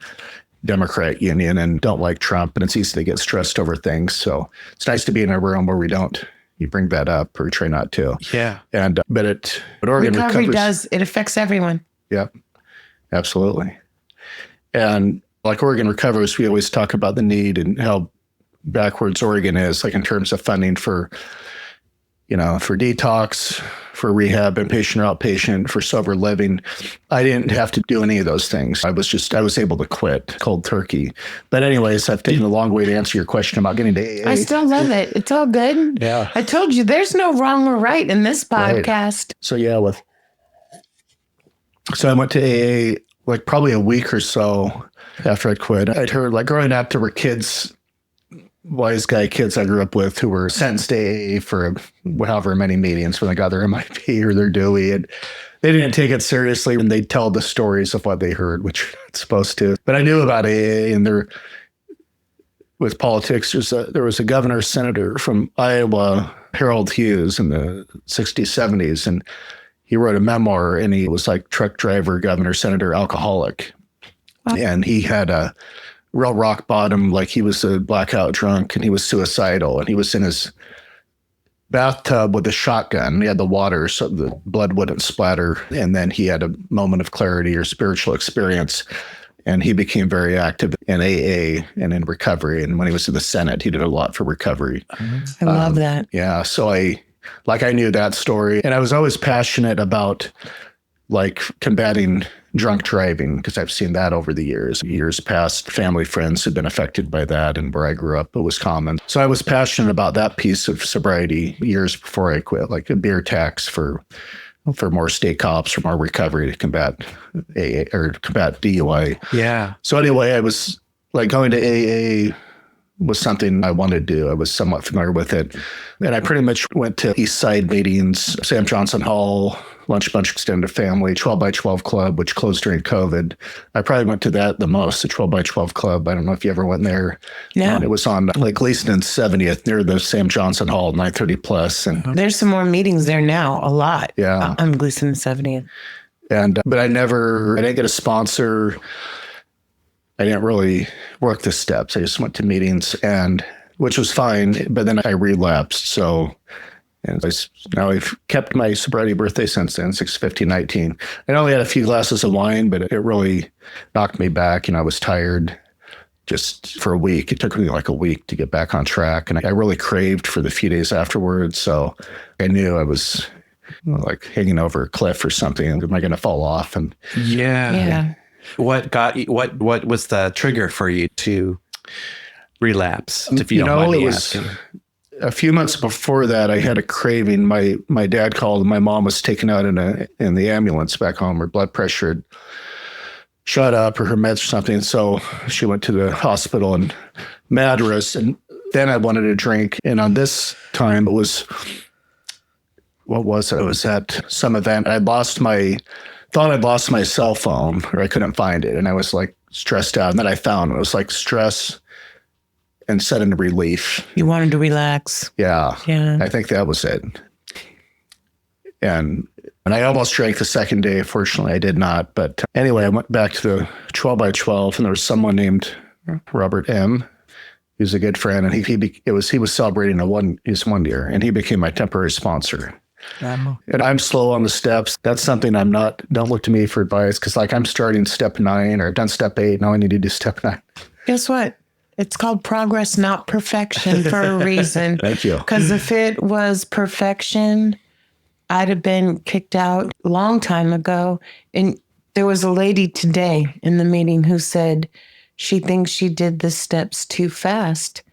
Democrat union and don't like Trump, and it's easy to get stressed over things. So it's nice to be in a room where you bring that up or try not to. Yeah. And but Oregon Recovery does, it affects everyone. Yeah, absolutely. And like Oregon Recovers, we always talk about the need and how backwards Oregon is, like in terms of funding for detox, for rehab, inpatient or outpatient, for sober living. I didn't have to do any of those things. I was able to quit cold turkey. But anyways, I've taken a long way to answer your question about getting to AA. I still love it. It's all good. Yeah. I told you there's no wrong or right in this podcast. Right. So I went to AA like probably a week or so after I quit. I'd heard like growing up there were kids wise guy kids I grew up with who were sentenced to AA for however many meetings when they got their MIP or their Dewey. And they didn't take it seriously and they'd tell the stories of what they heard, which it's supposed to. But I knew about AA, and with politics, there was a governor senator from Iowa, Harold Hughes, in the 60s, 70s, and he wrote a memoir, and he was like truck driver, governor, senator, alcoholic. Wow. And he had a real rock bottom, like he was a blackout drunk and he was suicidal, and he was in his bathtub with a shotgun. He had the water so the blood wouldn't splatter. And then he had a moment of clarity or spiritual experience. And he became very active in AA and in recovery. And when he was in the Senate, he did a lot for recovery. I love that. Yeah. So I knew that story. And I was always passionate about like combating drunk driving, because I've seen that over the years. Years past, family, friends had been affected by that. And where I grew up, it was common. So I was passionate about that piece of sobriety years before I quit, like a beer tax for more state cops, for more recovery to combat AA or combat DUI. Yeah. So anyway, I was like, going to AA was something I wanted to do. I was somewhat familiar with it. And I pretty much went to East Side meetings, Sam Johnson Hall, Lunch Bunch Extended Family, 12 by 12 Club, which closed during COVID. I probably went to that the most, the 12 by 12 Club. I don't know if you ever went there. Yeah. And it was on like Gleason and 70th near the Sam Johnson Hall, 930 plus. And there's some more meetings there now, a lot. Yeah. On Gleason and 70th. And, but I didn't get a sponsor. I didn't really work the steps. I just went to meetings, and which was fine. But then I relapsed. So, and now I've kept my sobriety birthday since then, 6/50/19. I only had a few glasses of wine, but it really knocked me back. And I was tired just for a week. It took me like a week to get back on track. And I really craved for the few days afterwards. So I knew I was like hanging over a cliff or something. Am I going to fall off? And Yeah. What was the trigger for you to relapse, if you don't mind me asking? A few months before that, I had a craving. My dad called, and my mom was taken out in the ambulance back home. Her blood pressure had shot up, or her meds or something. So she went to the hospital in Madras, and then I wanted to drink. And on this time, it was, what was it? It was at some event. Thought I'd lost my cell phone, or I couldn't find it. And I was like stressed out. And then I found it. It was like stress and sudden relief. You wanted to relax. Yeah. Yeah. I think that was it. And I almost drank the second day. Fortunately, I did not. But anyway, I went back to the 12 by 12, and there was someone named Robert M. He was a good friend, and he was celebrating his 1 year, and he became my temporary sponsor. And I'm slow on the steps. That's something don't look to me for advice, because like I'm starting step 9, or I've done step 8. Now I need to do step 9. Guess what? It's called progress, not perfection, for a reason. Thank you. Because if it was perfection, I'd have been kicked out a long time ago. And there was a lady today in the meeting who said she thinks she did the steps too fast.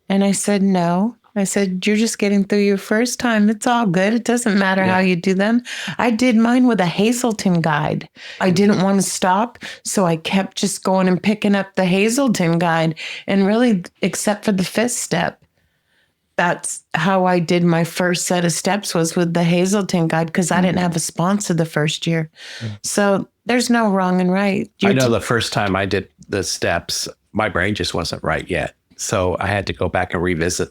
And I said, no. I said, you're just getting through your first time. It's all good. It doesn't matter how you do them. I did mine with a Hazelton guide. I didn't want to stop, so I kept just going and picking up the Hazelton guide. And really, except for the 5th step, that's how I did my first set of steps, was with the Hazelton guide, because I didn't have a sponsor the first year. So there's no wrong and right. I know the first time I did the steps, my brain just wasn't right yet. So I had to go back and revisit,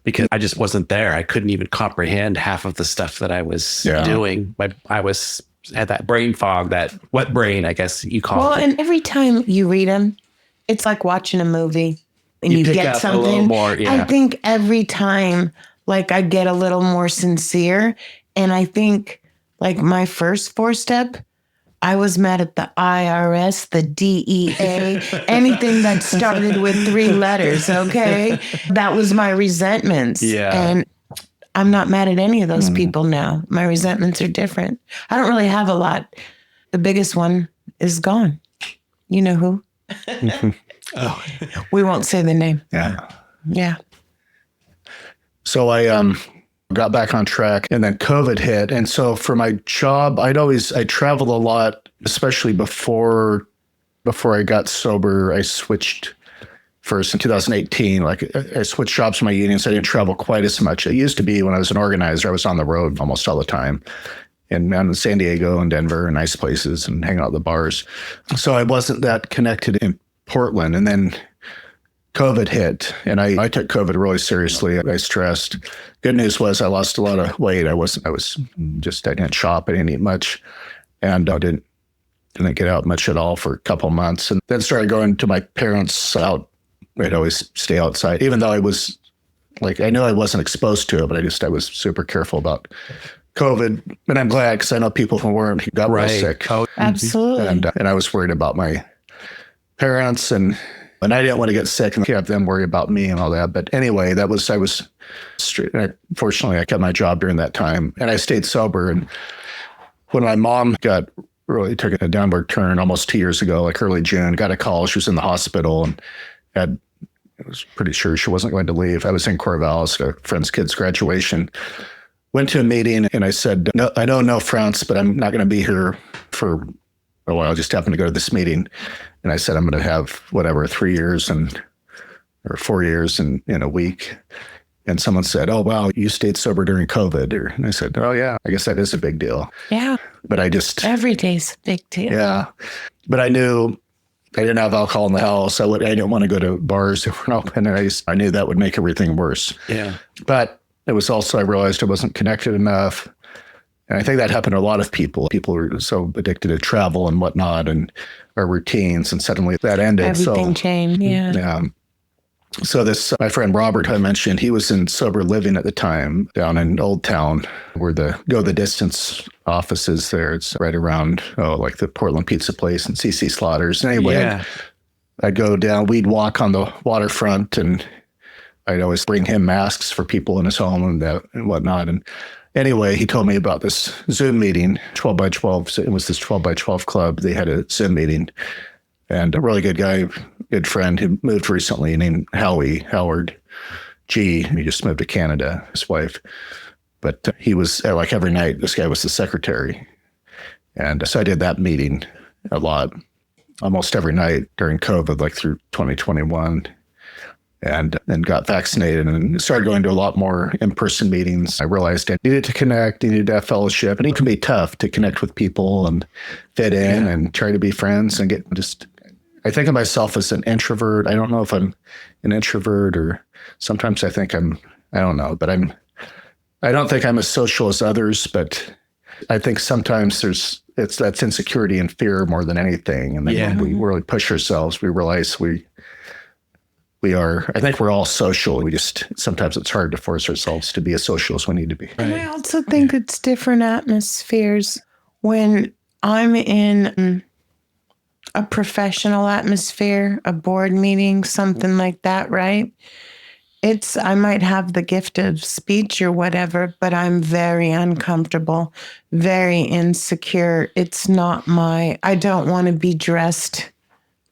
because I just wasn't there. I couldn't even comprehend half of the stuff that I was doing. I had that brain fog, that wet brain, I guess you call it. Well, and every time you read them, it's like watching a movie and you pick get up something. a little more, I think every time, like, I get a little more sincere. And I think, like, my first 4-step, I was mad at the IRS, the DEA, anything that started with 3 letters, okay? That was my resentments. Yeah. And I'm not mad at any of those people now. My resentments are different. I don't really have a lot. The biggest one is gone. You know who? Oh. We won't say the name. Yeah. Yeah. So I got back on track, and then COVID hit. And so for my job, I traveled a lot, especially before I got sober. I switched first in 2018, like I switched jobs for my union, so I didn't travel quite as much. It used to be when I was an organizer, I was on the road almost all the time. And down in San Diego and Denver and nice places and hang out at the bars. So I wasn't that connected in Portland. And then COVID hit, and I took COVID really seriously. I stressed. Good news was I lost a lot of weight. I didn't shop. I didn't eat much. And I didn't get out much at all for a couple months. And then started going to my parents out. I'd always stay outside, even though I was like, I knew I wasn't exposed to it, but I was super careful about COVID. And I'm glad, because I know people who weren't, who got real sick. Oh, absolutely. And I was worried about my parents, and I didn't want to get sick and have them worry about me and all that. But anyway, fortunately, I kept my job during that time, and I stayed sober. And when my mom took a downward turn almost 2 years ago, like early June, got a call. She was in the hospital and I was pretty sure she wasn't going to leave. I was in Corvallis at a friend's kid's graduation. Went to a meeting and I said, no, I don't know France, but I'm not going to be here for a while. I just happened to go to this meeting. And I said, I'm going to have 3 years or 4 years in a week. And someone said, oh, wow, you stayed sober during COVID. And I said, oh, yeah, I guess that is a big deal. Yeah. But every day's a big deal. Yeah. But I knew I didn't have alcohol in the house. I didn't want to go to bars that weren't open. And I knew that would make everything worse. Yeah. But it was also, I realized I wasn't connected enough. And I think that happened to a lot of people. People were so addicted to travel and whatnot and our routines. And suddenly that ended. Everything changed. Yeah. Yeah. So my friend Robert, who I mentioned, he was in sober living at the time down in Old Town, where the Go the Distance office is there. It's right around, like the Portland Pizza Place and CC Slaughters. Anyway, I'd go down, we'd walk on the waterfront, and I'd always bring him masks for people in his home and whatnot. And anyway, he told me about this Zoom meeting, 12 by 12. So it was this 12 by 12 club. They had a Zoom meeting. And a really good guy, good friend who moved recently named Howard G. He just moved to Canada, his wife. But he was, like every night, this guy was the secretary. And so I did that meeting a lot, almost every night during COVID, like through 2021. And then got vaccinated and started going to a lot more in-person meetings. I realized I needed to connect, needed to have fellowship. And it can be tough to connect with people and fit in and try to be friends and I think of myself as an introvert. I don't know if I'm an introvert, or sometimes I think I don't know, but I don't think I'm as social as others, but I think sometimes that's insecurity and fear more than anything. And then when we really push ourselves, we realize I think we're all social. Sometimes it's hard to force ourselves to be as social as we need to be. And I also think it's different atmospheres. When I'm in a professional atmosphere, a board meeting, something like that, right? I might have the gift of speech or whatever, but I'm very uncomfortable, very insecure. It's not I don't want to be dressed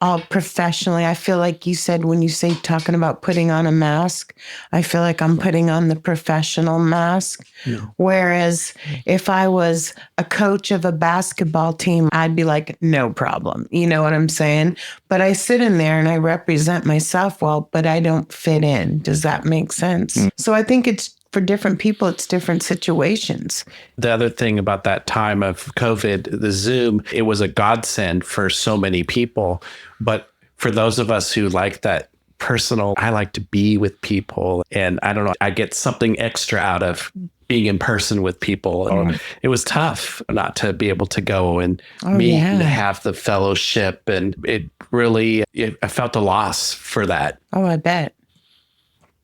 all professionally. I feel like you said, when you say talking about putting on a mask, I feel like I'm putting on the professional mask. Yeah. Whereas if I was a coach of a basketball team, I'd be like, no problem. You know what I'm saying? But I sit in there and I represent myself well, but I don't fit in. Does that make sense? Mm. So I think for different people, it's different situations. The other thing about that time of COVID, the Zoom, it was a godsend for so many people. But for those of us who like that personal, I like to be with people. And I don't know, I get something extra out of being in person with people. And it was tough not to be able to go and meet and have the fellowship. And it really, I felt a loss for that. Oh, I bet.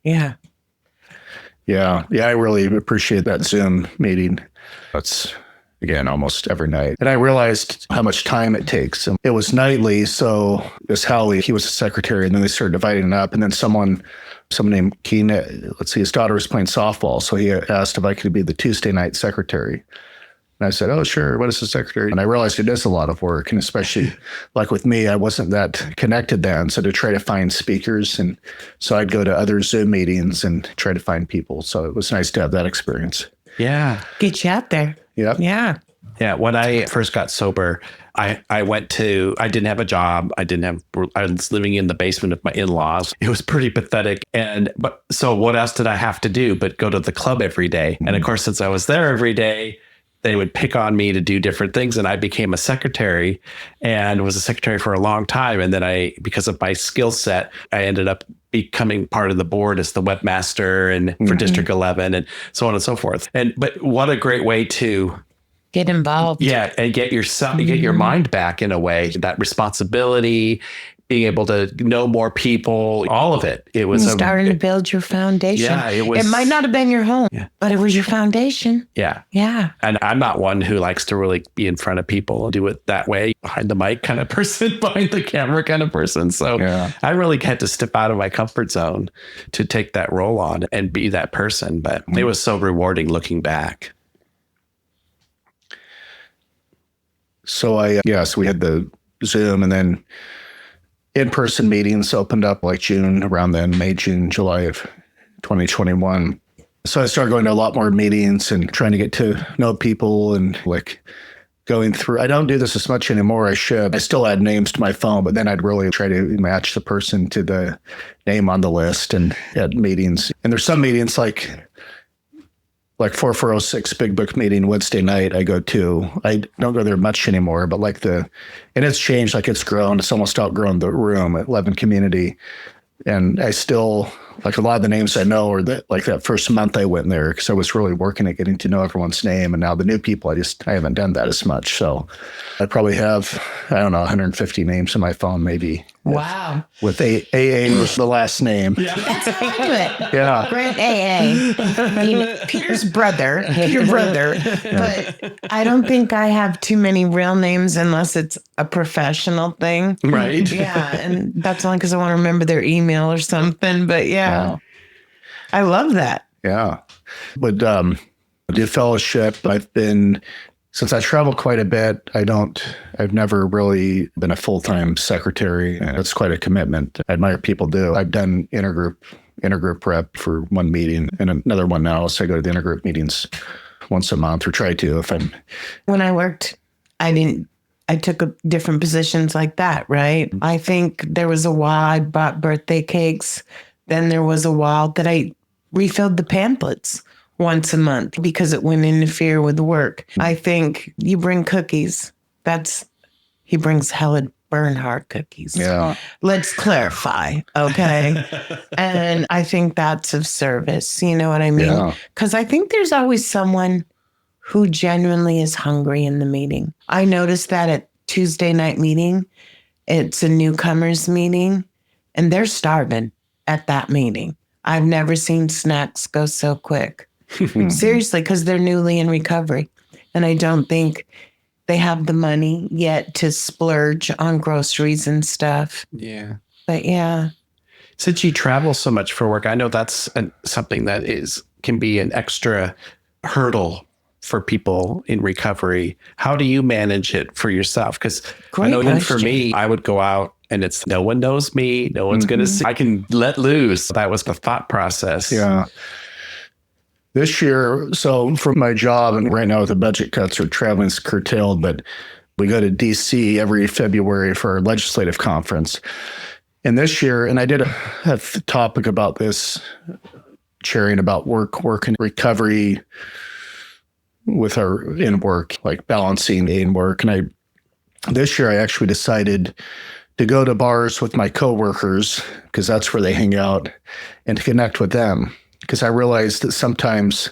Yeah. Yeah, I really appreciate that Zoom meeting. That's, again, almost every night. And I realized how much time it takes. And it was nightly, so this Howie, he was the secretary, and then they started dividing it up. And then someone named Keen, his daughter was playing softball, so he asked if I could be the Tuesday night secretary. And I said, oh, sure, what is the secretary? And I realized it is a lot of work. And especially like with me, I wasn't that connected then. So to try to find speakers. And so I'd go to other Zoom meetings and try to find people. So it was nice to have that experience. Yeah. Get you out there. Yep. Yeah. Yeah. When I first got sober, I didn't have a job. I was living in the basement of my in-laws. It was pretty pathetic. So what else did I have to do but go to the club every day? And of course, since I was there every day, they would pick on me to do different things. And I became a secretary and was a secretary for a long time. And then because of my skill set, I ended up becoming part of the board as the webmaster and for District 11 and so on and so forth. But what a great way to get involved. Yeah. And get your mind back in a way, that responsibility, being able to know more people, all of it. It was starting to build your foundation. Yeah, it might not have been your home, but it was your foundation. Yeah. Yeah. And I'm not one who likes to really be in front of people and do it that way, behind the mic kind of person, behind the camera kind of person. So I really had to step out of my comfort zone to take that role on and be that person. But it was so rewarding looking back. So we had the Zoom, and then in-person meetings opened up like June, around then, May, June, July of 2021. So I started going to a lot more meetings and trying to get to know people and like going through. I don't do this as much anymore. I should. I still add names to my phone, but then I'd really try to match the person to the name on the list and at meetings. And there's some meetings like 4406 Big Book meeting Wednesday night I go to. I don't go there much anymore, but and it's changed, like it's grown. It's almost outgrown the room at 11 Community. And I still, like a lot of the names I know are that first month I went there because I was really working at getting to know everyone's name. And now the new people, I haven't done that as much. So I probably have, 150 names in my phone maybe. Wow. With AA was the last name. Yeah. That's how I do it. Yeah. Grant AA. Peter's brother. Your brother. But I don't think I have too many real names unless it's a professional thing. Right. Yeah. And that's only because I want to remember their email or something. But yeah. I love that. Yeah. But I did fellowship. Since I travel quite a bit, I've never really been a full-time secretary. And it's quite a commitment. I admire people do. I've done intergroup rep for one meeting and another one now. So I go to the intergroup meetings once a month, or try to When I worked, I took different positions like that, right? I think there was a while I bought birthday cakes. Then there was a while that I refilled the pamphlets once a month because it wouldn't interfere with work. I think you bring cookies. He brings Helen Bernhardt cookies. Yeah. Let's clarify, okay? And I think that's of service. You know what I mean? Because I think there's always someone who genuinely is hungry in the meeting. I noticed that at Tuesday night meeting, it's a newcomers meeting, and they're starving at that meeting. I've never seen snacks go so quick. Seriously, because they're newly in recovery. And I don't think they have the money yet to splurge on groceries and stuff. Yeah. But yeah. Since you travel so much for work, I know that's something that can be an extra hurdle for people in recovery. How do you manage it for yourself? Because I know even for me, I would go out and it's no one knows me. No one's going to see. I can let loose. That was the thought process. Yeah. This year, so for my job, and right now the budget cuts are traveling's curtailed, but we go to DC every February for our legislative conference. And this year, and I did a topic about this, sharing about work and recovery with our in work, like balancing in work. And this year I actually decided to go to bars with my coworkers because that's where they hang out, and to connect with them. Because I realized that sometimes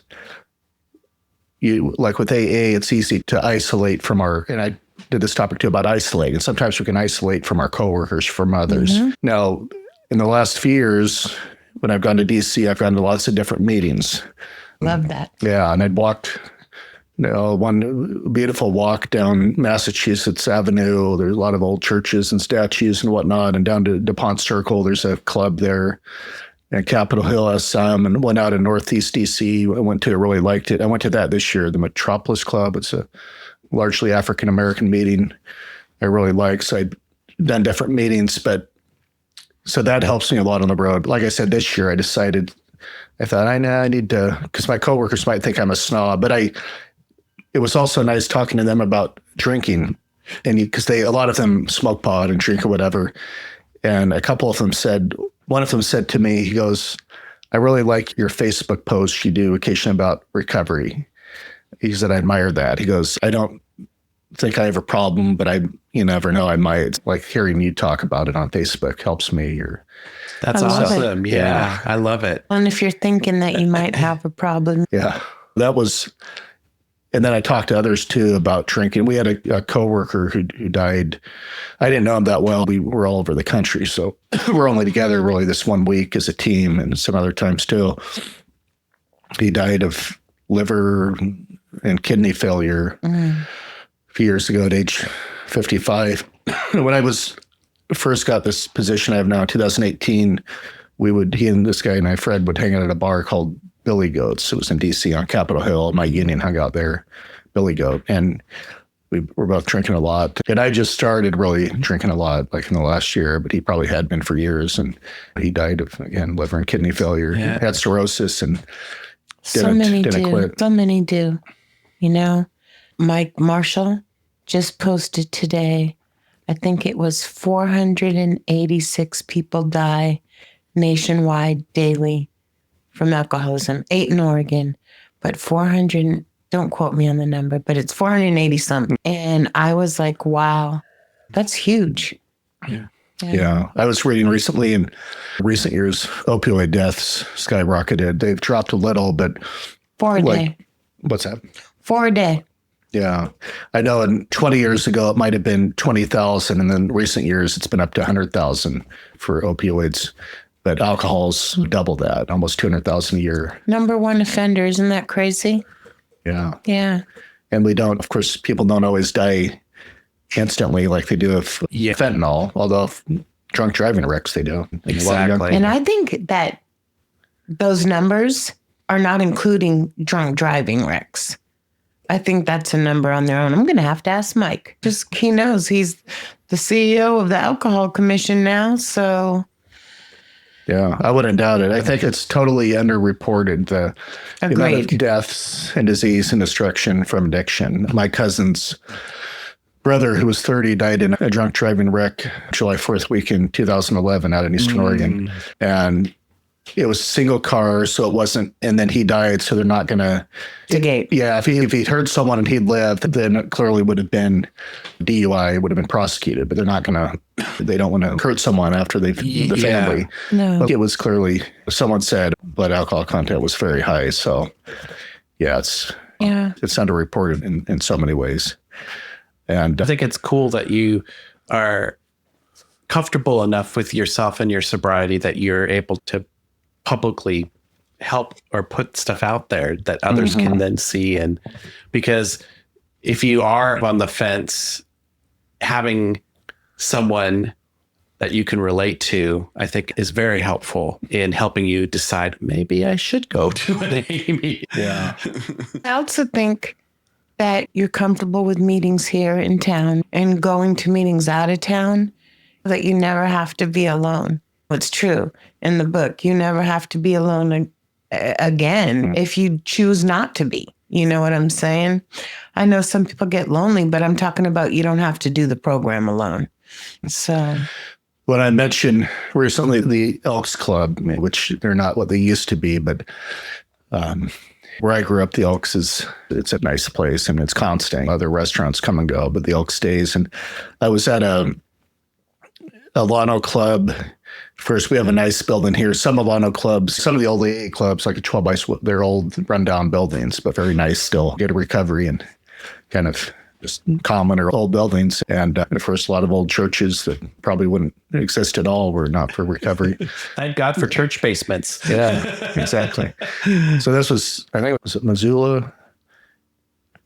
like with AA, it's easy to isolate from and I did this topic too about isolating. Sometimes we can isolate from our coworkers, from others. Mm-hmm. Now, in the last few years, when I've gone to DC, I've gone to lots of different meetings. Love that. Yeah. And I'd walked one beautiful walk down Massachusetts Avenue. There's a lot of old churches and statues and whatnot. And down to DuPont Circle, there's a club there. And Capitol Hill has some, and went out in Northeast DC. I went to, really liked it. I went to that this year, the Metropolis Club. It's a largely African-American meeting I really like. So I've done different meetings, so that helps me a lot on the road. Like I said, this year I thought I need to, because my coworkers might think I'm a snob, but it was also nice talking to them about drinking, and because a lot of them smoke pot and drink or whatever. And a couple of them said, one of them said to me, he goes, I really like your Facebook posts you do occasionally about recovery. He said, I admire that. He goes, I don't think I have a problem, but you never know, I might. Like hearing you talk about it on Facebook helps me. That's awesome. Yeah, I love it. And if you're thinking that you might have a problem. Yeah, that was, and then I talked to others too about drinking. We had a coworker who died. I didn't know him that well. We were all over the country. So we're only together really this one week as a team, and some other times too. He died of liver and kidney failure a few years ago at age 55. When I first got this position I have now in 2018, he and this guy and I, Fred, would hang out at a bar called Billy Goats. It was in DC on Capitol Hill. My union hung out there, Billy Goat. And we were both drinking a lot. And I just started really drinking a lot, like in the last year, but he probably had been for years. And he died of, again, liver and kidney failure. He had cirrhosis and didn't quit. So many do. You know, Mike Marshall just posted today, I think it was 486 people die nationwide daily from alcoholism, 8 in Oregon, but 400, don't quote me on the number, but it's 480 something. And I was like, wow, that's huge. Yeah. I was reading recently, in recent years, opioid deaths skyrocketed. They've dropped a little, but 4 a day. What's that? 4 a day. Yeah. I know 20 years ago, it might have been 20,000. And then recent years, it's been up to 100,000 for opioids. But alcohol's double that, almost 200,000 a year. Number one offender. Isn't that crazy? Yeah. Yeah. And of course, people don't always die instantly like they do of fentanyl, although drunk driving wrecks, they do. Exactly. And I think that those numbers are not including drunk driving wrecks. I think that's a number on their own. I'm going to have to ask Mike. Just he knows he's the CEO of the Alcohol Commission now. So, yeah, I wouldn't doubt it. I think it's totally underreported, the amount of deaths and disease and destruction from addiction. My cousin's brother, who was 30, died in a drunk driving wreck July 4th week in 2011 out in Eastern Oregon. And it was a single car, so it wasn't, and then he died, so they're not going to... Yeah, if he'd hurt someone and he'd lived, then it clearly would have been DUI, would have been prosecuted, but they're not going to, they don't want to hurt someone after the family. No. But it was clearly, someone said blood alcohol content was very high, so it's underreported in so many ways. And I think it's cool that you are comfortable enough with yourself and your sobriety that you're able to publicly help or put stuff out there that others can then see. And because if you are on the fence, having someone that you can relate to, I think is very helpful in helping you decide, maybe I should go to an Amy. yeah. I also think that you're comfortable with meetings here in town and going to meetings out of town, that you never have to be alone. It's true in the book. You never have to be alone again if you choose not to be. You know what I'm saying? I know some people get lonely, but I'm talking about you don't have to do the program alone. So when I mentioned recently the Elks Club, which they're not what they used to be, but where I grew up, the Elks it's a nice place and it's constant. Other restaurants come and go, but the Elks stays. And I was at a Lano Club. First, we have a nice building here. Some Lano clubs, some of the old AA clubs, like a 12 by, they're old rundown buildings, but very nice still. Get a recovery and kind of just common or old buildings. And at first, a lot of old churches that probably wouldn't exist at all were not for recovery. Thank God for church basements. Yeah, exactly. So this was, I think it was Missoula,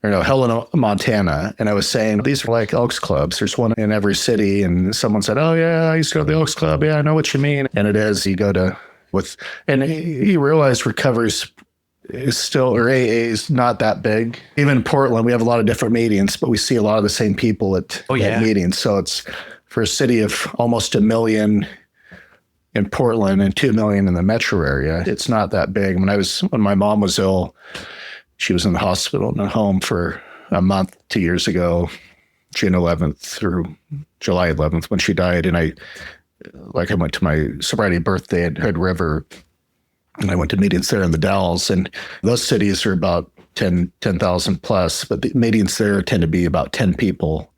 or no, Helena, Montana. And I was saying, these are like Elks Clubs. There's one in every city. And someone said, oh, yeah, I used to go to the Elks Club. Yeah, I know what you mean. And it is, you go to and he realized recovery is still, or AA is not that big. Even in Portland, we have a lot of different meetings, but we see a lot of the same people at meetings. So it's for a city of almost 1 million in Portland and 2 million in the metro area. It's not that big. When my mom was ill, she was in the hospital in a home for a month 2 years ago, June 11th through July 11th when she died. And I went to my sobriety birthday at Hood River, and I went to meetings there in the Dalles, and those cities are about 10,000 plus, but the meetings there tend to be about 10 people,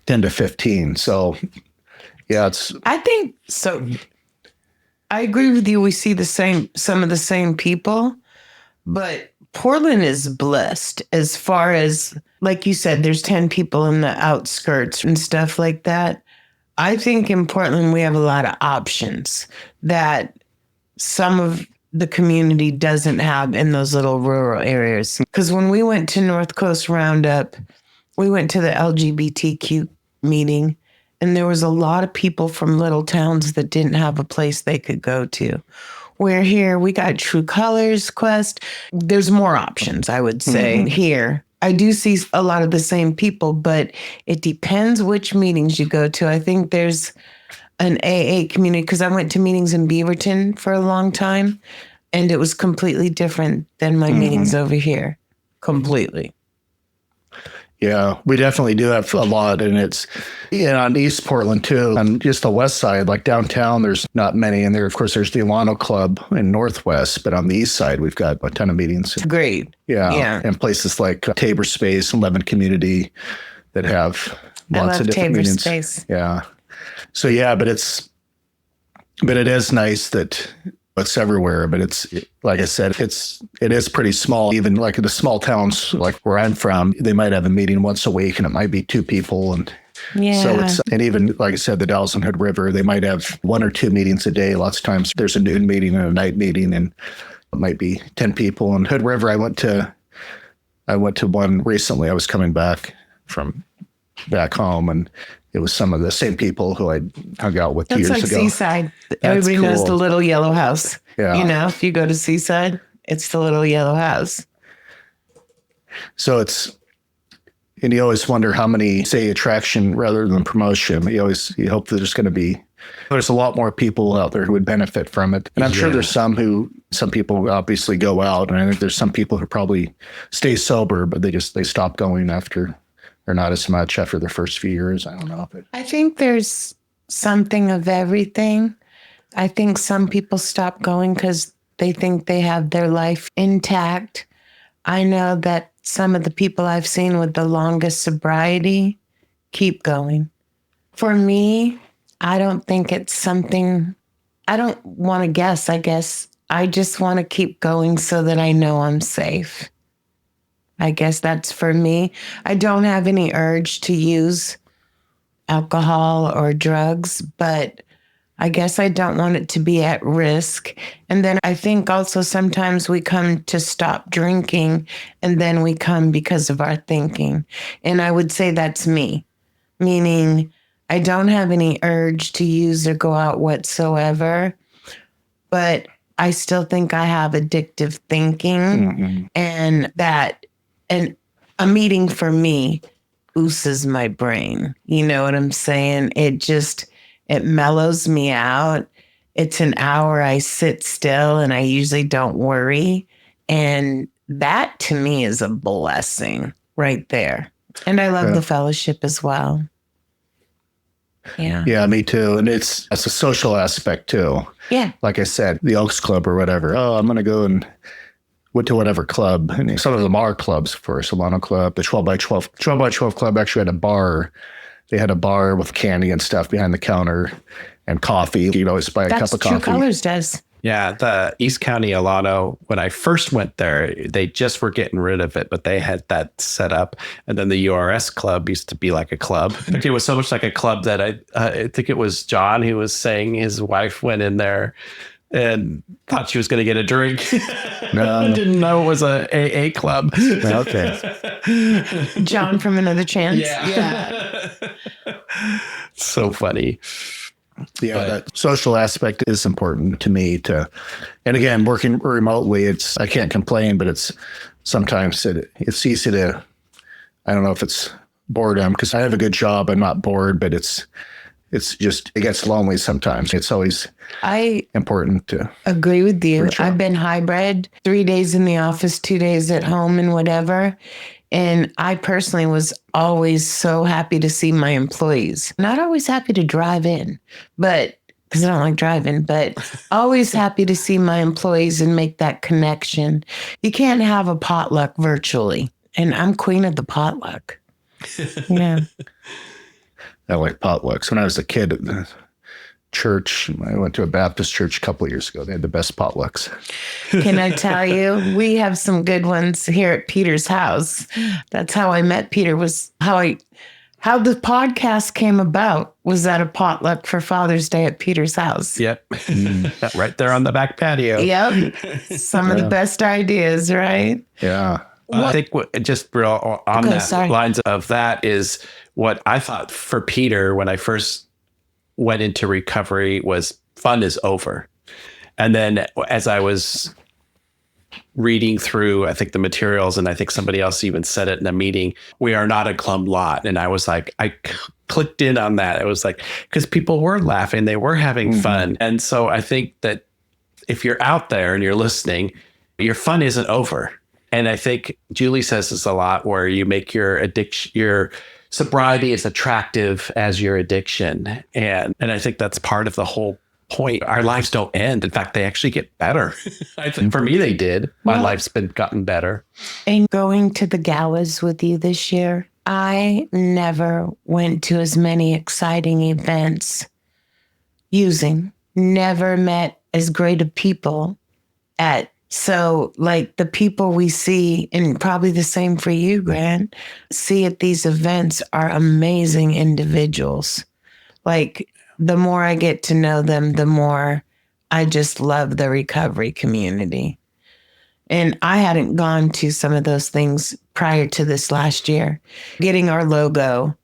10 to 15. So yeah, I think so. I agree with you. We see some of the same people, but Portland is blessed as far as, like you said, there's 10 people in the outskirts and stuff like that. I think in Portland, we have a lot of options that some of the community doesn't have in those little rural areas. Because when we went to North Coast Roundup, we went to the LGBTQ meeting, and there was a lot of people from little towns that didn't have a place they could go to. Where here, we got True Colors, Quest. There's more options, I would say, here. I do see a lot of the same people, but it depends which meetings you go to. I think there's an AA community, because I went to meetings in Beaverton for a long time, and it was completely different than my meetings over here. Completely. Yeah, we definitely do have a lot, and it's on East Portland too. On just the west side, like downtown, there's not many, and there, of course, there's the Alano Club in Northwest. But on the east side, we've got a ton of meetings. Great. Yeah, and places like Tabor Space and Levin Community that have lots of different Tabor meetings. Space. Yeah. So yeah, but it is nice that it's everywhere. But it's, like I said, it is pretty small. Even like in the small towns, like where I'm from, they might have a meeting once a week, and it might be 2 people. And so and even like I said, the Dalles and Hood River, they might have 1 or 2 meetings a day. Lots of times there's a noon meeting and a night meeting, and it might be 10 people. And Hood River, I went to one recently. I was coming back from back home, and it was some of the same people who I hung out with years That's like ago. Seaside. Everybody knows the little yellow house. Yeah. If you go to Seaside, it's the little yellow house. So and you always wonder how many say attraction rather than promotion. You hope that there's a lot more people out there who would benefit from it. And I'm sure there's some people obviously go out, and I think there's some people who probably stay sober, but they stop going after, or not as much after the first few years. I don't know. But I think there's something of everything. I think some people stop going because they think they have their life intact. I know that some of the people I've seen with the longest sobriety keep going. For me, I don't think it's something, I don't want to guess, I guess. I just want to keep going so that I know I'm safe. I guess that's for me. I don't have any urge to use alcohol or drugs, but I guess I don't want it to be at risk. And then I think also sometimes we come to stop drinking, and then we come because of our thinking. And I would say that's me, meaning I don't have any urge to use or go out whatsoever, but I still think I have addictive thinking, and a meeting for me oozes my brain. You know what I'm saying? It mellows me out. It's an hour I sit still, and I usually don't worry. And that to me is a blessing right there. And I love the fellowship as well. Yeah. Yeah, me too. And it's a social aspect too. Yeah. Like I said, the Elks Club or whatever. Oh, I'm going to go and went to whatever club. And some of them are clubs, for Solano Club. The 12 by 12 Club actually had a bar. They had a bar with candy and stuff behind the counter and coffee. You'd always buy a cup of coffee. That's True Colors does. Yeah, the East County Alano, when I first went there, they just were getting rid of it, but they had that set up. And then the URS Club used to be like a club. It was so much like a club that I think it was John who was saying his wife went in there and thought she was going to get a drink. No. Didn't know it was a AA club. Okay. John from Another Chance. Yeah. So funny. Yeah, that social aspect is important to me and again, working remotely, I can't complain, but it's sometimes it's easy to, I don't know if it's boredom, because I have a good job. I'm not bored, but it's just, it gets lonely sometimes. It's always important to agree with you. Sure. I've been hybrid, 3 days in the office, 2 days at home and whatever. And I personally was always so happy to see my employees. Not always happy to drive in, but because I don't like driving, but always happy to see my employees and make that connection. You can't have a potluck virtually. And I'm queen of the potluck. Yeah. I like potlucks. When I was a kid at the church, I went to a Baptist church a couple of years ago. They had the best potlucks. Can I tell you, we have some good ones here at Peter's house. That's how I met Peter, was how the podcast came about was at a potluck for Father's Day at Peter's house. Yep. Right there on the back patio. Yep. Some of the best ideas, right? Yeah. I think just on lines of that is what I thought for Peter when I first went into recovery was fun is over. And then as I was reading through, I think the materials, and I think somebody else even said it in a meeting, we are not a glum lot. And I was like, I clicked in on that. It was like, because people were laughing, they were having fun. And so I think that if you're out there and you're listening, your fun isn't over. And I think Julie says this a lot, where you make your addiction, your sobriety as attractive as your addiction. And I think that's part of the whole point. Our lives don't end. In fact, they actually get better. I think for me, they did. My life's gotten better. And going to the galas with you this year, I never went to as many exciting events never met as great of people so like the people we see, and probably the same for you, Grant, see at these events are amazing individuals. Like the more I get to know them, the more I just love the recovery community. And I hadn't gone to some of those things prior to this last year. Getting our logo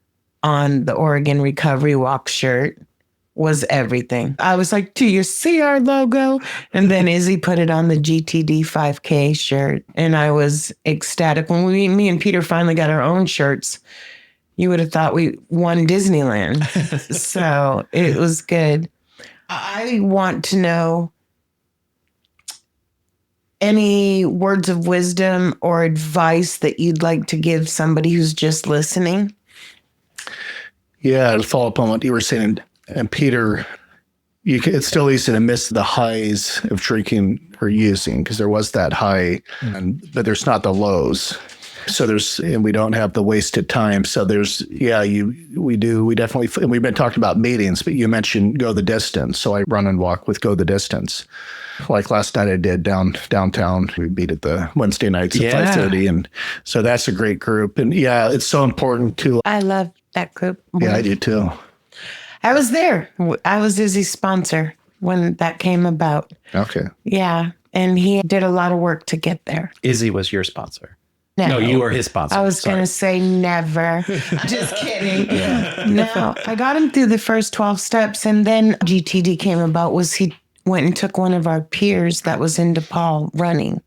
on the Oregon Recovery Walk shirt was everything. I was like, do you see our logo? And then Izzy put it on the GTD 5K shirt. And I was ecstatic. When me and Peter finally got our own shirts, you would have thought we won Disneyland. So it was good. I want to know any words of wisdom or advice that you'd like to give somebody who's just listening. Yeah, to follow up on what you were saying, and Peter, it's still easy to miss the highs of drinking or using, because there was that high, but there's not the lows. So and we don't have the wasted time. So we definitely, and we've been talking about meetings, but you mentioned Go the Distance. So I run and walk with Go the Distance. Like last night I did downtown. We meet at the Wednesday nights at 5:30. And so that's a great group. And yeah, it's so important too. I love that group. Yeah, I do too. I was there. I was Izzy's sponsor when that came about. Okay. Yeah. And he did a lot of work to get there. Izzy was your sponsor. No, you were his sponsor. I was going to say never. Just kidding. No, I got him through the first 12 steps. And then GTD came about he went and took one of our peers that was in DePaul running,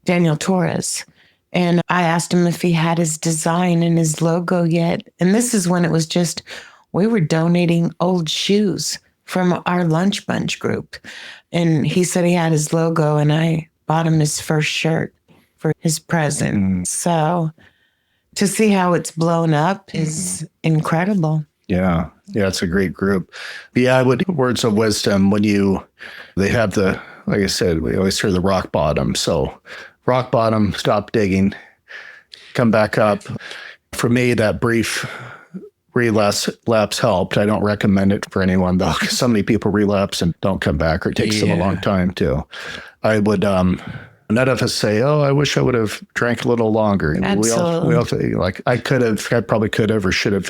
Daniel Torres. And I asked him if he had his design and his logo yet. And this is when it was just, we were donating old shoes from our lunch bunch group. And he said he had his logo, and I bought him his first shirt for his present. So to see how it's blown up is incredible. Yeah. Yeah, it's a great group. Yeah, words of wisdom they have like I said, we always hear the rock bottom. So rock bottom, stop digging, come back up. For me, that brief relapse helped. I don't recommend it for anyone though, because so many people relapse and don't come back, or it takes them a long time too. I would, none of us say, oh, I wish I would have drank a little longer. Absolutely. We all like, I probably could have or should have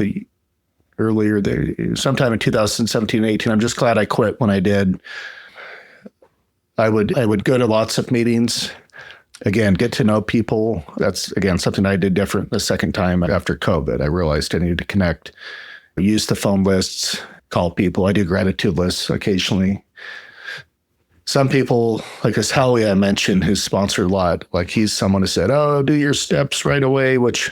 earlier, sometime in 2017, 18. I'm just glad I quit when I did. I would go to lots of meetings. Again, get to know people. That's, again, something I did different the second time after COVID. I realized I needed to connect, use the phone lists, call people. I do gratitude lists occasionally. Some people, like this Howie I mentioned, who's sponsored a lot, like he's someone who said, oh, do your steps right away, which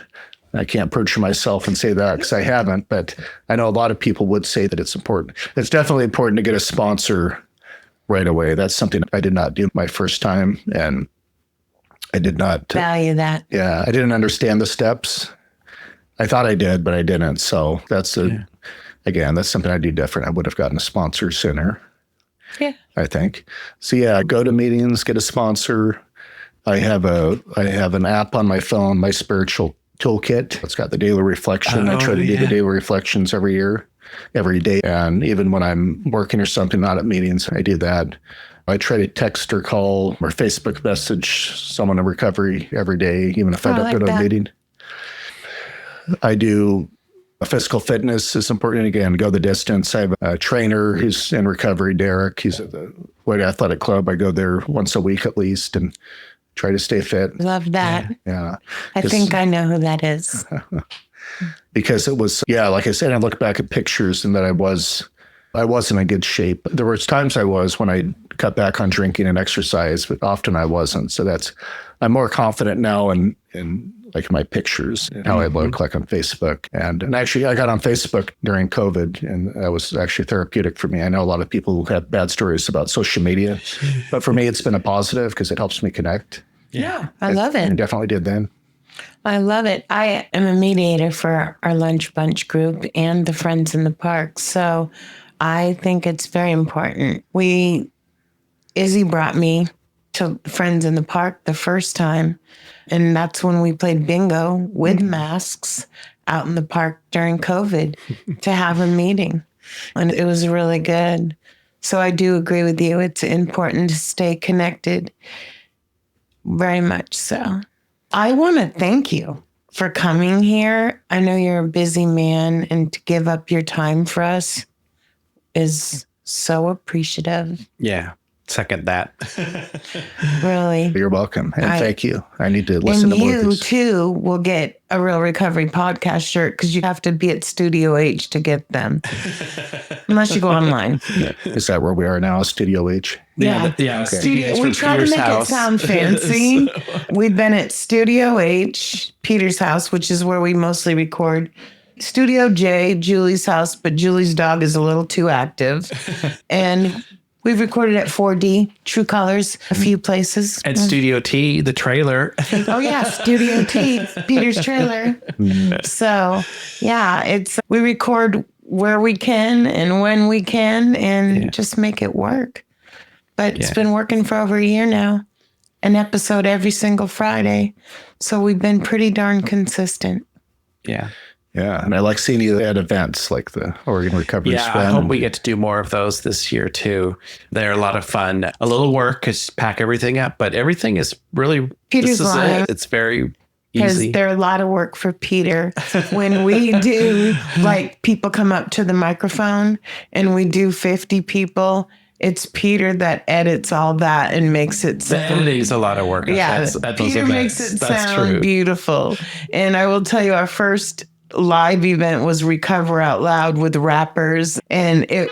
I can't perjure myself and say that because I haven't, but I know a lot of people would say that it's important. It's definitely important to get a sponsor right away. That's something I did not do my first time. And I did not value that. Yeah, I didn't understand the steps. I thought I did, but I didn't. So that's again, that's something I do different. I would have gotten a sponsor sooner. Yeah, I think. So yeah, go to meetings, get a sponsor. I have an app on my phone, my spiritual toolkit. It's got the daily reflection. I try to do the daily reflections every day. And even when I'm working or something, not at meetings, I do that. I try to text or call or Facebook message someone in recovery every day, even if I don't go to a meeting. I do physical fitness is important. Again, go the distance. I have a trainer who's in recovery, Derek. He's at the White Athletic Club. I go there once a week at least and try to stay fit. Love that. Yeah. I think I know who that is. Because it was, like I said, I look back at pictures and that I wasn't in good shape. There was times I was when I cut back on drinking and exercise, but often I wasn't. So I'm more confident now in like my pictures and how I look like on Facebook. And actually I got on Facebook during COVID and that was actually therapeutic for me. I know a lot of people who have bad stories about social media, but for me, it's been a positive because it helps me connect. Yeah, I love it. I definitely did then. I love it. I am a mediator for our lunch bunch group and the Friends in the Park. So I think it's very important. Izzy brought me to Friends in the Park the first time. And that's when we played bingo with masks out in the park during COVID to have a meeting. And it was really good. So I do agree with you. It's important to stay connected. Very much so. I want to thank you for coming here. I know you're a busy man, and to give up your time for us is so appreciative. Yeah. Second that. Really. You're welcome. And thank you. I need to listen to more of And you, these. too, will get a Real Recovery podcast shirt because you have to be at Studio H to get them. Unless you go online. Is that where we are now, Studio H? Yeah. Okay. We try to make it sound fancy. We've been at Studio H, Peter's house, which is where we mostly record. Studio J, Julie's house, but Julie's dog is a little too active. And we've recorded at 4D, True Colors, a few places. At Studio T, the trailer. Oh, yeah, Studio T, Peter's trailer. So, yeah, we record where we can and when we can and just make it work. But it's been working for over a year now. An episode every single Friday. So we've been pretty darn consistent. Yeah. Yeah, and I like seeing you at events like the Oregon Recovery Spend. I hope we get to do more of those this year too. They're a lot of fun. A little work is pack everything up, but everything is really Peter's lying. It's very because easy. they're a lot of work for Peter. When we do, like, people come up to the microphone and we do 50 people, it's Peter that edits all that and makes it sound. The editing's a lot of work. Yeah, Peter makes it sound beautiful. And I will tell you, our first live event was Recover Out Loud with rappers, and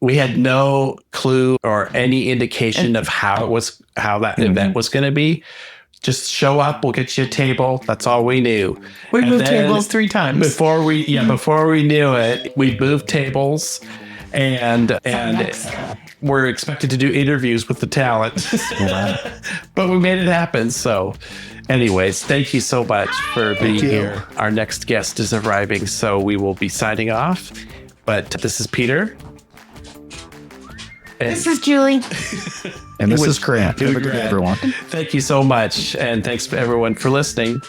we had no clue or any indication of how that event was going to be. Just show up, we'll get you a table. That's all we knew. We moved tables 3 times before we knew it. We moved tables, and we're expected to do interviews with the talent. But we made it happen. So anyways, thank you so much for being here. Our next guest is arriving, so we will be signing off. But this is Peter. And this is Julie. And this is Grant. Have a good day, everyone. Thank you so much. And thanks to everyone for listening.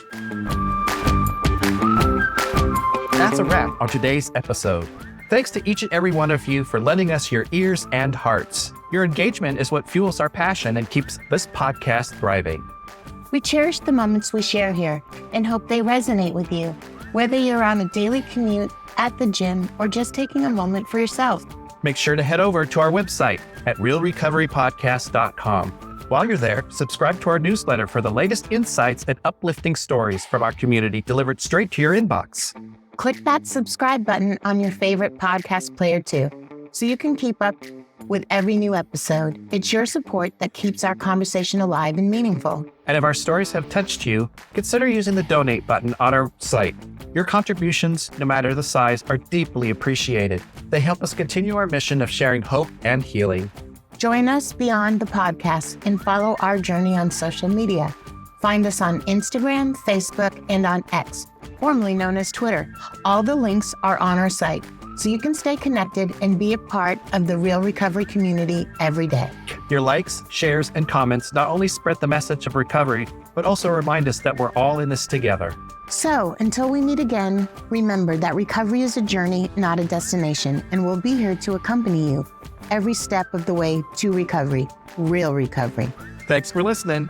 That's a wrap on today's episode. Thanks to each and every one of you for lending us your ears and hearts. Your engagement is what fuels our passion and keeps this podcast thriving. We cherish the moments we share here and hope they resonate with you, whether you're on a daily commute, at the gym, or just taking a moment for yourself. Make sure to head over to our website at realrecoverypodcast.com. While you're there, subscribe to our newsletter for the latest insights and uplifting stories from our community delivered straight to your inbox. Click that subscribe button on your favorite podcast player too, so you can keep up with every new episode. It's your support that keeps our conversation alive and meaningful. And if our stories have touched you, consider using the donate button on our site. Your contributions, no matter the size, are deeply appreciated. They help us continue our mission of sharing hope and healing. Join us beyond the podcast and follow our journey on social media. Find us on Instagram, Facebook, and on X, formerly known as Twitter. All the links are on our site, so you can stay connected and be a part of the Real Recovery community every day. Your likes, shares, and comments not only spread the message of recovery, but also remind us that we're all in this together. So, until we meet again, remember that recovery is a journey, not a destination, and we'll be here to accompany you every step of the way to recovery, real recovery. Thanks for listening.